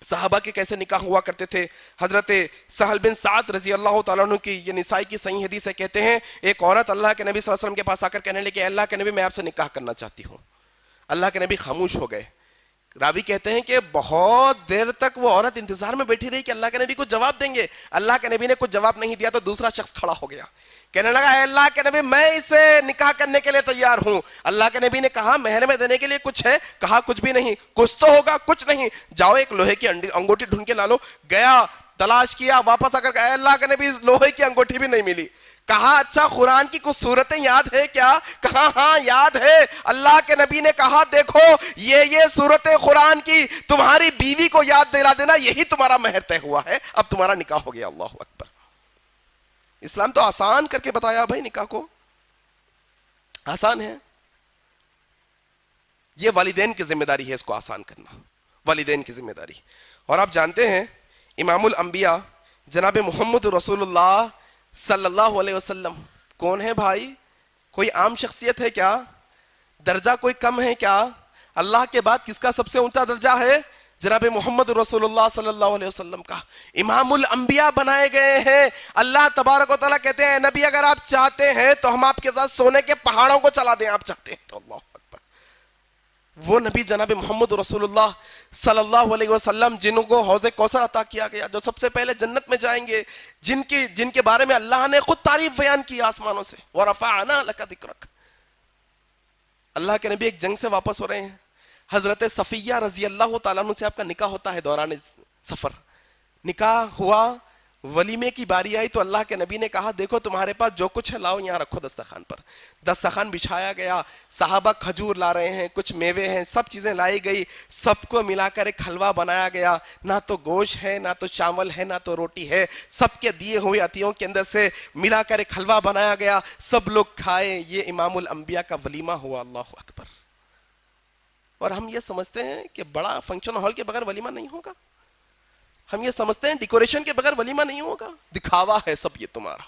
صحابہ کے کیسے نکاح ہوا کرتے تھے. حضرت سہل بن سعد رضی اللہ تعالیٰ عنہ کی, یہ نسائی کی صحیح حدیث ہے, کہتے ہیں ایک عورت اللہ کے نبی صلی اللہ علیہ وسلم کے پاس آ کر کہنے لگی, اللہ کے نبی میں آپ سے نکاح کرنا چاہتی ہوں. اللہ کے نبی خاموش ہو گئے. راوی کہتے ہیں کہ بہت دیر تک وہ عورت انتظار میں بیٹھی رہی کہ اللہ کے نبی کو جواب دیں گے. اللہ کے نبی نے کچھ جواب نہیں دیا تو دوسرا شخص کھڑا ہو گیا, کہنے لگا اے اللہ کے نبی میں اسے نکاح کرنے کے لیے تیار ہوں. اللہ کے نبی نے کہا مہر میں دینے کے لیے کچھ ہے؟ کہا کچھ بھی نہیں. کچھ تو ہوگا, کچھ نہیں. جاؤ ایک لوہے کی انگوٹھی ڈھونڈ کے لا لو. گیا, تلاش کیا, واپس آ کر کہا اے اللہ کے نبی لوہے کی انگوٹھی بھی نہیں ملی. کہا اچھا قرآن کی کچھ صورتیں یاد ہے کیا؟ کہا ہاں یاد ہے. اللہ کے نبی نے کہا دیکھو یہ صورتیں قرآن کی تمہاری بیوی کو یاد دلا دینا, یہی تمہارا مہر طے ہوا ہے, اب تمہارا نکاح ہو گیا. اللہ اکبر. اسلام تو آسان کر کے بتایا بھائی, نکاح کو آسان ہے. یہ والدین کی ذمہ داری ہے اس کو آسان کرنا, والدین کی ذمہ داری. اور آپ جانتے ہیں امام الانبیاء جناب محمد رسول اللہ صلی اللہ علیہ وسلم کون ہے بھائی؟ کوئی عام شخصیت ہے کیا؟ درجہ کوئی کم ہے کیا؟ اللہ کے بعد کس کا سب سے اونچا درجہ ہے؟ جناب محمد رسول اللہ صلی اللہ علیہ وسلم کا. امام الانبیاء بنائے گئے ہیں. اللہ تبارک و تعالیٰ کہتے ہیں نبی اگر آپ چاہتے ہیں تو ہم آپ کے ساتھ سونے کے پہاڑوں کو چلا دیں, آپ چاہتے ہیں تو. اللہ اکبر. وہ نبی جناب محمد رسول اللہ صلی اللہ علیہ وسلم جن کو حوض کوثر عطا کیا گیا, جو سب سے پہلے جنت میں جائیں گے, جن کے بارے میں اللہ نے خود تعریف بیان کی آسمانوں سے, وَرَفَعْنَا لَكَ ذِكْرَكَ. اللہ کے نبی ایک جنگ سے واپس ہو رہے ہیں، حضرت صفیہ رضی اللہ تعالیٰ عنہ سے آپ کا نکاح ہوتا ہے دوران سفر. نکاح ہوا، ولیمے کی باری آئی تو اللہ کے نبی نے کہا دیکھو تمہارے پاس جو کچھ ہے لاؤ یہاں رکھو دسترخوان پر. دسترخوان بچھایا گیا، صحابہ کھجور لا رہے ہیں، کچھ میوے ہیں، سب چیزیں لائی گئی، سب کو ملا کر ایک حلوہ بنایا گیا. نہ تو گوشت ہے، نہ تو چاول ہے، نہ تو روٹی ہے، سب کے دیے ہوئے عطیوں کے اندر سے ملا کر ایک حلوہ بنایا گیا، سب لوگ کھائے. یہ امام الانبیاء کا ولیمہ ہوا. اللہ اکبر. اور ہم یہ سمجھتے ہیں کہ بڑا فنکشن ہال کے بغیر ولیمہ نہیں ہوگا. ہم یہ سمجھتے ہیں ڈیکوریشن کے بغیر ولیمہ نہیں ہوگا. دکھاوا ہے سب یہ تمہارا،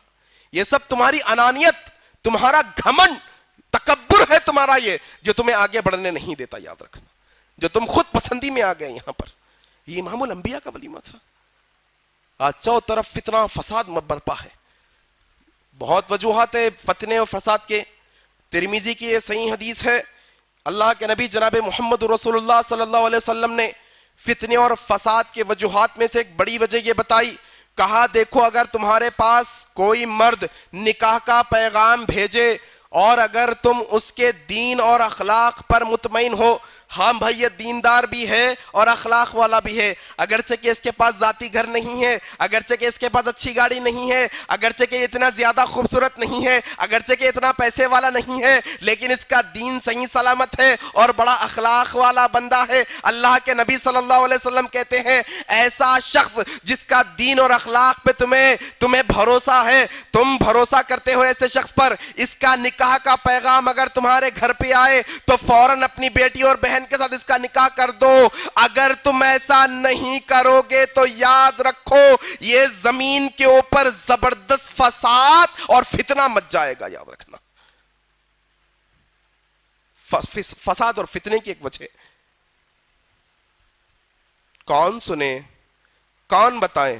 یہ سب تمہاری انانیت، تمہارا گھمنڈ، تکبر ہے تمہارا یہ، جو تمہیں آگے بڑھنے نہیں دیتا. یاد رکھنا، جو تم خود پسندی میں آ گئے یہاں پر. یہ امام الانبیاء کا ولیمہ تھا. آج چاروں طرف فتنہ فساد برپا ہے. بہت وجوہات ہے فتنے اور فساد کے. ترمذی کی یہ صحیح حدیث ہے، اللہ کے نبی جناب محمد رسول اللہ صلی اللہ علیہ وسلم نے فتنے اور فساد کے وجوہات میں سے ایک بڑی وجہ یہ بتائی. کہا دیکھو اگر تمہارے پاس کوئی مرد نکاح کا پیغام بھیجے اور اگر تم اس کے دین اور اخلاق پر مطمئن ہو، ہاں بھائی یہ دیندار بھی ہے اور اخلاق والا بھی ہے، اگرچہ کہ اس کے پاس ذاتی گھر نہیں ہے، اگرچہ کہ اس کے پاس اچھی گاڑی نہیں ہے، اگرچہ کہ اتنا زیادہ خوبصورت نہیں ہے، اگرچہ کہ اتنا پیسے والا نہیں ہے، لیکن اس کا دین صحیح سلامت ہے اور بڑا اخلاق والا بندہ ہے. اللہ کے نبی صلی اللہ علیہ وسلم کہتے ہیں ایسا شخص جس کا دین اور اخلاق پہ تمہیں بھروسہ ہے، تم بھروسہ کرتے ہو ایسے شخص پر، اس کا نکاح کا پیغام اگر تمہارے گھر پہ آئے تو فوراً اپنی بیٹی اور بہن کے ساتھ اس کا نکاح کر دو. اگر تم ایسا نہیں کرو گے تو یاد رکھو یہ زمین کے اوپر زبردست فساد اور فتنہ مچ جائے گا. یاد رکھنا، فساد اور فتنے کی ایک وجہ. کون سنے، کون بتائیں؟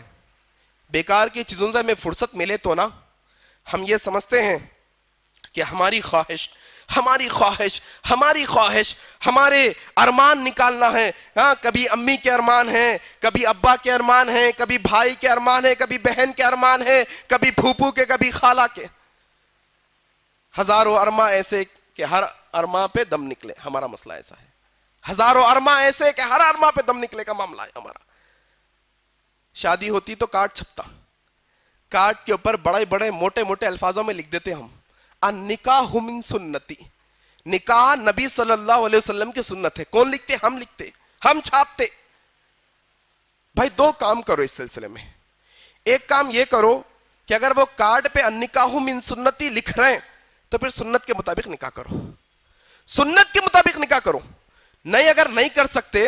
بیکار کی چیزوں سے ہمیں فرصت ملے تو نا ہم یہ سمجھتے ہیں کہ ہماری خواہش ہمارے ارمان نکالنا ہے. ہاں کبھی امی کے ارمان ہیں، کبھی ابا کے ارمان ہیں، کبھی بھائی کے ارمان ہیں، کبھی بہن کے ارمان ہیں، کبھی پھوپھو کے، کبھی خالہ کے. ہزاروں ارمان ایسے کہ ہر ارمان پہ دم نکلے. ہمارا مسئلہ ایسا ہے، ہزاروں ارمان ایسے کہ ہر ارمان پہ دم نکلے کا معاملہ ہے ہمارا. شادی ہوتی تو کارڈ چھپتا، کارڈ کے اوپر بڑے بڑے موٹے موٹے الفاظوں میں لکھ دیتے ہم النکاح من سنتی، نکاح نبی صلی اللہ علیہ وسلم کی سنت ہے. کون لکھتے؟ ہم لکھتے، ہم چھاپتے. بھائی دو کام کرو اس سلسلے میں. ایک کام یہ کرو کہ اگر وہ کارڈ پہ النکاح من سنتی لکھ رہے ہیں تو پھر سنت کے مطابق نکاح کرو، سنت کے مطابق نکاح کرو. نہیں اگر نہیں کر سکتے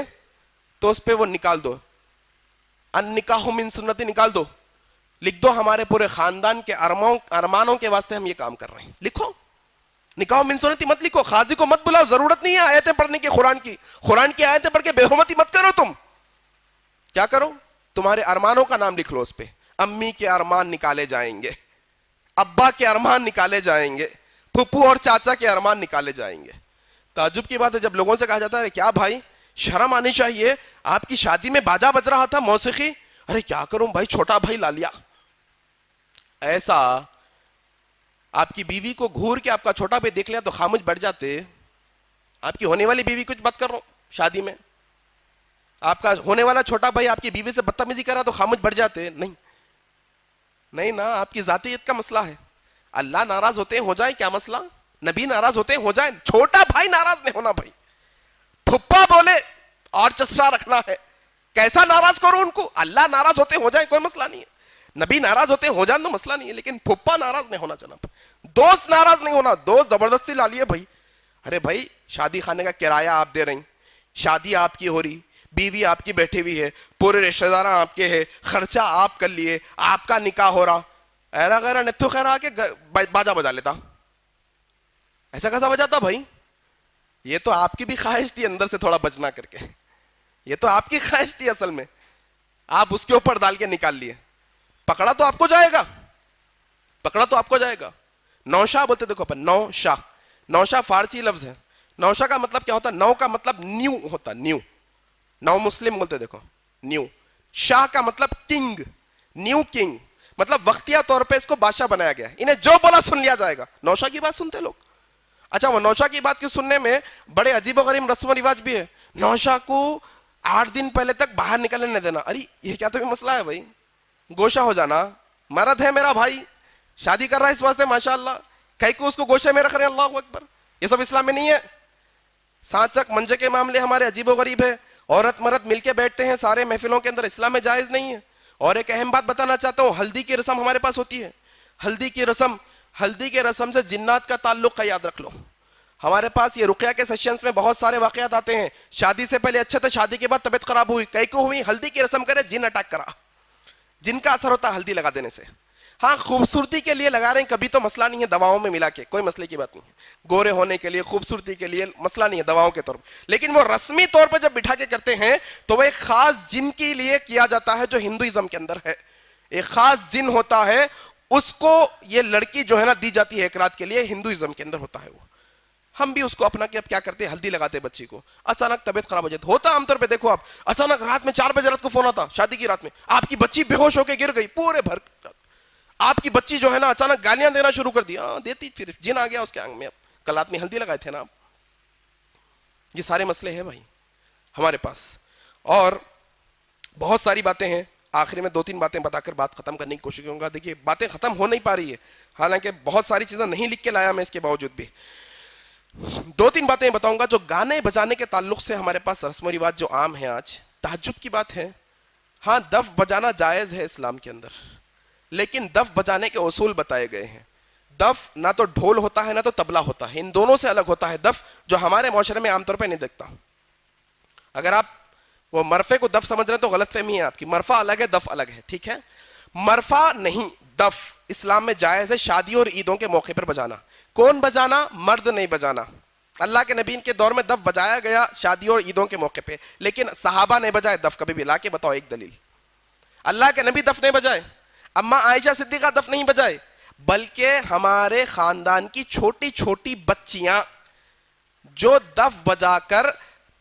تو اس پہ وہ نکال دو، النکاح من سنتی نکال دو، لکھ دو ہمارے پورے خاندان کے ارمانوں کے واسطے ہم یہ کام کر رہے ہیں. لکھو نکاح من سنتی مت لکھو، قاضی کو مت بلاؤ، ضرورت نہیں ہے آیتیں پڑھنے کی. قرآن کی آیتیں پڑھ کے بے حرمتی مت کرو. تم کیا کرو؟ تمہارے ارمانوں کا نام لکھ لو اس پہ. امی کے ارمان نکالے جائیں گے، ابا کے ارمان نکالے جائیں گے، پھپھو اور چاچا کے ارمان نکالے جائیں گے. تعجب کی بات ہے جب لوگوں سے کہا جاتا ہے کیا بھائی شرم آنی چاہیے، آپ کی شادی میں باجا بج رہا تھا موسیقی. ارے کیا کروں بھائی، چھوٹا بھائی لا لیا. ایسا آپ کی بیوی کو گھور کے آپ کا چھوٹا بھائی دیکھ لیا تو خاموش بیٹھ جاتے؟ آپ کی ہونے والی بیوی کچھ بات کر رہا ہوں شادی میں، آپ کا ہونے والا چھوٹا بھائی آپ کی بیوی سے بدتمیزی کر رہا تو خاموش بیٹھ جاتے؟ نہیں نا، آپ کی ذاتیت کا مسئلہ ہے. اللہ ناراض ہوتے ہیں ہو جائے، کیا مسئلہ؟ نبی ناراض ہوتے ہیں ہو جائے، چھوٹا بھائی ناراض نہیں ہونا. بھائی پھپھا بولے اور چسرا رکھنا ہے، کیسا ناراض کرو ان کو؟ اللہ ناراض ہوتے ہو جائے کوئی مسئلہ نہیں ہے، نبی ناراض ہوتے ہو جائیں تو مسئلہ نہیں ہے، لیکن پھپھا ناراض نہیں ہونا جناب. دوست ناراض نہیں ہونا، دوست زبردستی لا لیے بھائی. ارے بھائی شادی خانے کا کرایہ آپ دے رہی، شادی آپ کی ہو رہی، بیوی آپ کی بیٹھی ہوئی ہے، پورے رشتہ دار آپ کے ہیں، خرچہ آپ کر لیے، آپ کا نکاح ہو رہا، ایرا غیرہ نتھو خیر آ کے باجا بجا لیتا. ایسا کیسا بجاتا بھائی؟ یہ تو آپ کی بھی خواہش تھی اندر سے تھوڑا بچنا کر کے، یہ تو آپ کی خواہش تھی اصل میں، آپ اس کے اوپر ڈال کے نکال لیے. پکڑا تو آپ کو جائے گا، پکڑا تو آپ کو جائے گا. نوشا بولتے دیکھو اپن، نوشا، نوشا فارسی لفظ ہے. نوشا کا مطلب کیا ہوتا ہے؟ نو کا مطلب نیو ہوتا، نیو، نو مسلم بولتے دیکھو نیو. شاہ کا مطلب کنگ، نیو کنگ، مطلب وقتیہ طور پہ اس کو بادشاہ بنایا گیا، انہیں جو بولا سن لیا جائے گا. نوشا کی بات سنتے لوگ. اچھا وہ نوشا کی بات کی سننے میں بڑے عجیب و غریب رسم و رواج بھی ہے. نوشا کو 8 دن پہلے تک باہر نکلنے نہیں دینا. ارے یہ کیا تو مسئلہ ہے بھائی؟ گوشہ ہو جانا مرد ہے میرا بھائی, شادی کر رہا ہے اس واسطے ماشاء اللہ, کہیں کو اس کو گوشے میں رکھ رہے ہیں, اللہ اکبر. یہ سب اسلام میں نہیں ہے. سانچک منجے کے معاملے ہمارے عجیب و غریب ہے, عورت مرد مل کے بیٹھتے ہیں سارے محفلوں کے اندر, اسلام میں جائز نہیں ہے. اور ایک اہم بات بتانا چاہتا ہوں, ہلدی کی رسم ہمارے پاس ہوتی ہے. ہلدی کی رسم سے جنات کا تعلق ہے, یاد رکھ لو. ہمارے پاس یہ رقیہ کے سیشنز میں بہت سارے واقعات آتے ہیں. شادی سے پہلے اچھے تھے, شادی کے بعد طبیعت خراب ہوئی, کئی کو ہوئی, ہلدی کی رسم کرے, جن اٹیک کرا. جن کا اثر ہوتا ہے ہلدی لگا دینے سے. ہاں خوبصورتی کے لیے لگا رہے ہیں, کبھی تو مسئلہ نہیں ہے, دواؤں میں ملا کے, کوئی مسئلے کی بات نہیں ہے. گورے ہونے کے لیے, خوبصورتی کے لیے مسئلہ نہیں ہے دواؤں کے طور پر. لیکن وہ رسمی طور پر جب بٹھا کے کرتے ہیں تو وہ ایک خاص جن کے لیے کیا جاتا ہے جو ہندوازم کے اندر ہے. ایک خاص جن ہوتا ہے, اس کو یہ لڑکی جو ہے نا دی جاتی ہے ایک رات کے لیے, ہندوازم کے اندر ہوتا ہے وہ. ہم بھی اس کو اپنا کہ اب کیا کرتے ہیں, ہلدی لگاتے بچی کو, اچانک طبیعت خراب ہو جاتی. ہوتا عام طور پہ دیکھو آپ, اچانک رات میں 4 بجے رات کو فون آتا, شادی کی رات میں آپ کی بچی بے ہوش ہو کے گر گئی, پورے بھر آپ کی بچی جو ہے نا اچانک گالیاں دینا شروع کر دیا, دیتی پھر جن آ گیا اس کے آنگ میں. اب کل رات میں ہلدی لگائے تھے نا آپ. یہ سارے مسئلے ہیں بھائی ہمارے پاس, اور بہت ساری باتیں ہیں. آخری میں 2-3 باتیں بتا کر بات ختم کرنے کی کوشش کروں گا. دیکھیے باتیں ختم ہو نہیں پا رہی ہے, حالانکہ بہت ساری چیزیں نہیں لکھ کے لایا میں اس کے باوجود بھی. 2-3 باتیں بتاؤں گا جو گانے بجانے کے تعلق سے ہمارے پاس رسم و رواج جو عام ہیں. آج تہجد کی بات ہے, ہاں دف بجانا جائز ہے اسلام کے اندر, لیکن دف بجانے کے اصول بتائے گئے ہیں. دف نہ تو ڈھول ہوتا ہے نہ تو طبلہ ہوتا ہے, ان دونوں سے الگ ہوتا ہے دف, جو ہمارے معاشرے میں عام طور پہ نہیں دیکھتا. اگر آپ وہ مرفے کو دف سمجھ رہے ہیں تو غلط فہمی ہے آپ کی. مرفا الگ ہے, دف الگ ہے, ٹھیک ہے. مرفا نہیں, دف اسلام میں جائز ہے شادیوں اور عیدوں کے موقع پر بجانا. کون بجانا؟ مرد نہیں بجانا. اللہ کے نبی کے دور میں دف بجایا گیا شادیوں اور عیدوں کے موقع پہ, لیکن صحابہ نے بجائے دف کبھی بھی. لا کے بتاؤ ایک دلیل. اللہ کے نبی دف نہیں بجائے, اما عائشہ صدیقہ دف نہیں بجائے, بلکہ ہمارے خاندان کی چھوٹی چھوٹی بچیاں جو دف بجا کر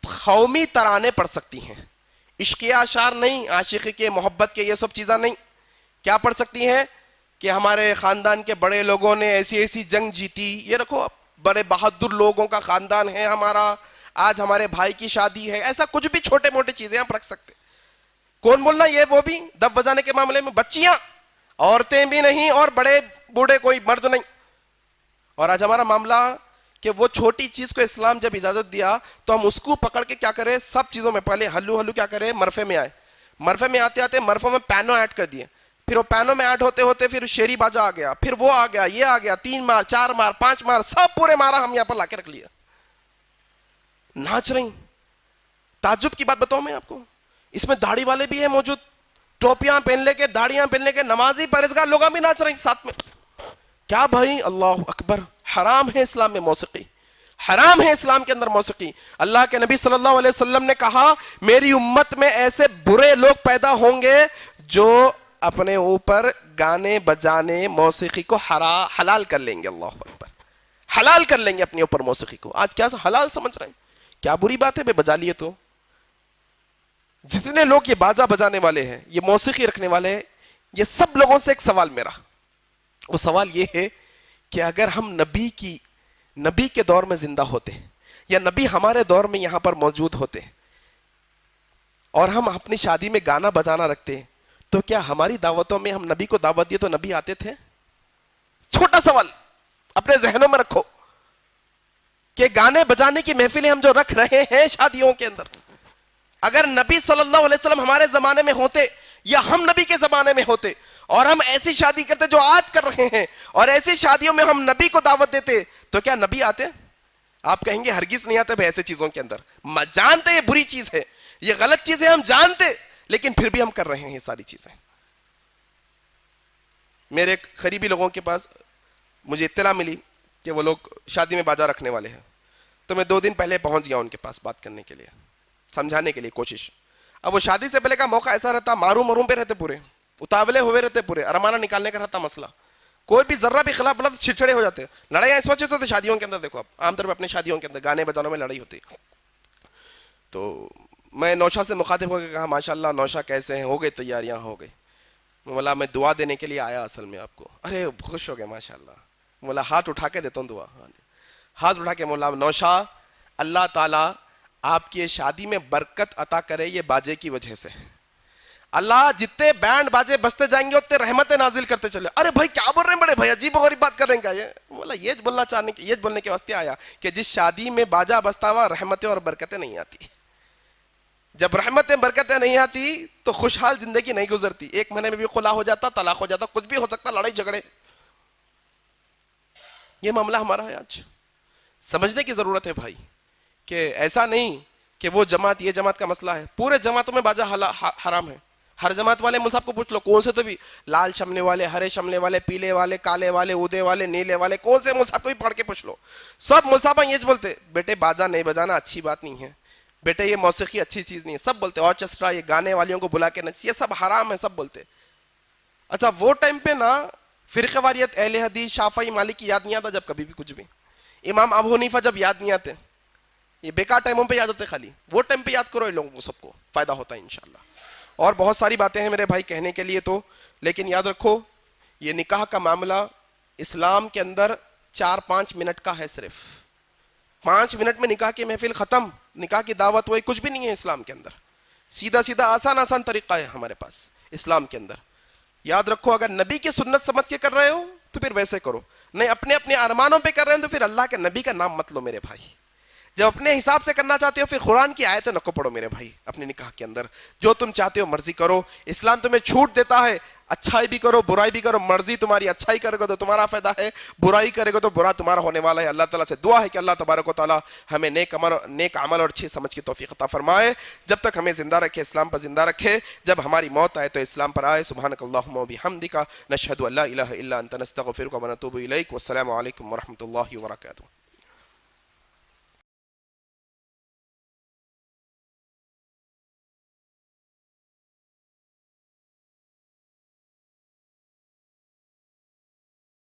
قومی ترانے پڑھ سکتی ہیں. عشقی اشعار نہیں, عاشقی کے, محبت کے, یہ سب چیزیں نہیں. کیا پڑھ سکتی ہیں کہ ہمارے خاندان کے بڑے لوگوں نے ایسی ایسی جنگ جیتی, یہ رکھو بڑے بہادر لوگوں کا خاندان ہے ہمارا, آج ہمارے بھائی کی شادی ہے, ایسا کچھ بھی چھوٹے موٹے چیزیں آپ رکھ سکتے. کون بولنا یہ وہ بھی دف بجانے کے معاملے میں بچیاں, عورتیں بھی نہیں اور بڑے بوڑھے کوئی مرد نہیں. اور آج ہمارا معاملہ کہ وہ چھوٹی چیز کو اسلام جب اجازت دیا تو ہم اس کو پکڑ کے کیا کریں, سب چیزوں میں پہلے ہلو ہلو کیا کریں, مرفے میں آئے. مرفے میں آتے آتے مرفوں میں پینو ایڈ کر دیے, پھر وہ پینو میں ایڈ ہوتے ہوتے پھر شیری باجا آ گیا, پھر وہ آ گیا, یہ آ گیا, 3 مار 4 مار 5 مار, سب پورے مارا ہم یہاں پر لا کے رکھ لیا. ناچ رہی. تعجب کی بات بتاؤں میں آپ کو, اس میں داڑھی والے بھی ہیں موجود, ٹوپیاں پہن لے کے, داڑیاں پہن لے کے, نمازی پرہیزگار لوگ بھی ناچ رہے ہیں ساتھ میں. کیا بھائی, اللہ اکبر, حرام ہے اسلام میں موسیقی, حرام ہے اسلام کے اندر موسیقی. اللہ کے نبی صلی اللہ علیہ وسلم نے کہا میری امت میں ایسے برے لوگ پیدا ہوں گے جو اپنے اوپر گانے بجانے موسیقی کو حلال کر لیں گے. اللہ اکبر, حلال کر لیں گے اپنے اوپر موسیقی کو. آج کیا حلال سمجھ رہے ہیں, کیا بری بات ہے بے بجا لیے تو. جتنے لوگ یہ باجا بجانے والے ہیں, یہ موسیقی رکھنے والے ہیں, یہ سب لوگوں سے ایک سوال میرا, وہ سوال یہ ہے کہ اگر ہم نبی کے دور میں زندہ ہوتے یا نبی ہمارے دور میں یہاں پر موجود ہوتے اور ہم اپنی شادی میں گانا بجانا رکھتے, تو کیا ہماری دعوتوں میں ہم نبی کو دعوت دیے تو نبی آتے تھے؟ چھوٹا سوال اپنے ذہنوں میں رکھو کہ گانے بجانے کی محفلیں ہم جو رکھ رہے ہیں شادیوں کے اندر, اگر نبی صلی اللہ علیہ وسلم ہمارے زمانے میں ہوتے یا ہم نبی کے زمانے میں ہوتے اور ہم ایسی شادی کرتے جو آج کر رہے ہیں, اور ایسی شادیوں میں ہم نبی کو دعوت دیتے, تو کیا نبی آتے؟ آپ کہیں گے ہرگز نہیں آتے بھائی ایسے چیزوں کے اندر. جانتے یہ بری چیز ہے, یہ غلط چیز ہے, ہم جانتے, لیکن پھر بھی ہم کر رہے ہیں یہ ساری چیزیں. میرے قریبی لوگوں کے پاس مجھے اطلاع ملی کہ وہ لوگ شادی میں باجا رکھنے والے ہیں, تو میں 2 دن پہلے پہنچ گیا ان کے پاس بات کرنے کے لیے, سمجھانے کے لیے کوشش. اب وہ شادی سے پہلے کا موقع ایسا رہتا, معروم پہ رہتے, پورے اتاولے ہوئے رہتے, پورے ارمانہ نکالنے کا رہتا مسئلہ, کوئی بھی ذرہ بھی خلاف بلا تو چھڑچھڑے ہو جاتے. لڑائیاں اس وجہ سے ہوتی شادیوں کے اندر, دیکھو آپ عام طور پہ اپنی شادیوں کے اندر گانے بجانوں میں لڑائی ہوتی. تو میں نوشا سے مخاطب ہو کے کہا ماشاءاللہ نوشا کیسے ہیں, ہو گئی تیاریاں, ہو گئی. مولا میں دعا دینے کے لیے آیا اصل میں آپ کو. ارے خوش ہو گئے ماشاءاللہ. مولا ہاتھ اٹھا کے دیتا ہوں دعا. ہاتھ اٹھا کے مولا نوشا اللہ تعالیٰ آپ کی شادی میں برکت عطا کرے یہ باجے کی وجہ سے. اللہ جتنے بینڈ باجے بستے جائیں گے اتنے رحمتیں نازل کرتے چلے. ارے بھائی کیا بول رہے ہیں بڑے بھائی, عجیب و غریب بات کر رہے ہیں کیا یہ؟ بولا یہ بولنے کے واسطے آیا کہ جس شادی میں باجا بستا ہوا رحمتیں اور برکتیں نہیں آتی. جب رحمتیں برکتیں نہیں آتی تو خوشحال زندگی نہیں گزرتی. 1 مہینے میں بھی خلا ہو جاتا, طلاق ہو جاتا, کچھ بھی ہو سکتا, لڑائی جھگڑے. یہ معاملہ ہمارا ہے آج. سمجھنے کی ضرورت ہے بھائی کہ ایسا نہیں کہ وہ جماعت یہ جماعت کا مسئلہ ہے. پورے جماعتوں میں باجا حرام ہے. ہر جماعت والے مول صاحب کو پوچھ لو کون سے, تو بھی لال شملے والے, ہرے شملے والے, پیلے والے, کالے والے, اودے والے, نیلے والے, کون سے مول صاحب کو بھی پڑھ کے پوچھ لو, سب مول صاحب یہ بولتے بیٹے باجا نہیں بجانا اچھی بات نہیں ہے, بیٹے یہ موسیقی اچھی چیز نہیں ہے. سب بولتے آرکیسٹرا, یہ گانے والیوں کو بلا کے نچ, یہ سب حرام ہے, سب بولتے. اچھا وہ ٹائم پہ نا فرقہ واریت, اہل حدیث, شافعی, مالکی یاد نہیں آتا جب کبھی بھی کچھ بھی. امام ابو حنیفہ جب یاد نہیں آتے, یہ بیکار ٹائموں پہ یاد ہوتے خالی. وہ ٹائم پہ یاد کرو, ان لوگوں کو سب کو فائدہ ہوتا ہے انشاءاللہ. اور بہت ساری باتیں ہیں میرے بھائی کہنے کے لیے تو, لیکن یاد رکھو یہ نکاح کا معاملہ اسلام کے اندر 4-5 منٹ کا ہے. صرف 5 منٹ میں نکاح کی محفل ختم, نکاح کی دعوت ہوئی, کچھ بھی نہیں ہے اسلام کے اندر. سیدھا سیدھا آسان طریقہ ہے ہمارے پاس اسلام کے اندر. یاد رکھو اگر نبی کی سنت سمجھ کے کر رہے ہو تو پھر ویسے کرو, نہیں اپنے ارمانوں پہ کر رہے ہیں تو پھر اللہ کے نبی کا نام مت لو میرے بھائی. جب اپنے حساب سے کرنا چاہتے ہو پھر قرآن کی آیتیں نکو پڑھو میرے بھائی اپنے نکاح کے اندر. جو تم چاہتے ہو مرضی کرو, اسلام تمہیں چھوٹ دیتا ہے, اچھائی بھی کرو برائی بھی کرو, مرضی تمہاری, اچھائی کرے گا تو تمہارا فائدہ ہے, برائی کرے گا تو برا تمہارا ہونے والا ہے. اللہ تعالیٰ سے دعا ہے کہ اللہ تبارک و تعالیٰ ہمیں نیک عمل اور اچھی سمجھ کی توفیق عطا فرمائے. جب تک ہمیں زندہ رکھے اسلام پر زندہ رکھے, جب ہماری موت آئے تو اسلام پر آئے. سبحانک اللہم و بحمدک نشہد ان لا الہ الا انت نستغفرک و نتوب الیک. والسلام علیکم ورحمۃ اللہ وبرکاتہ.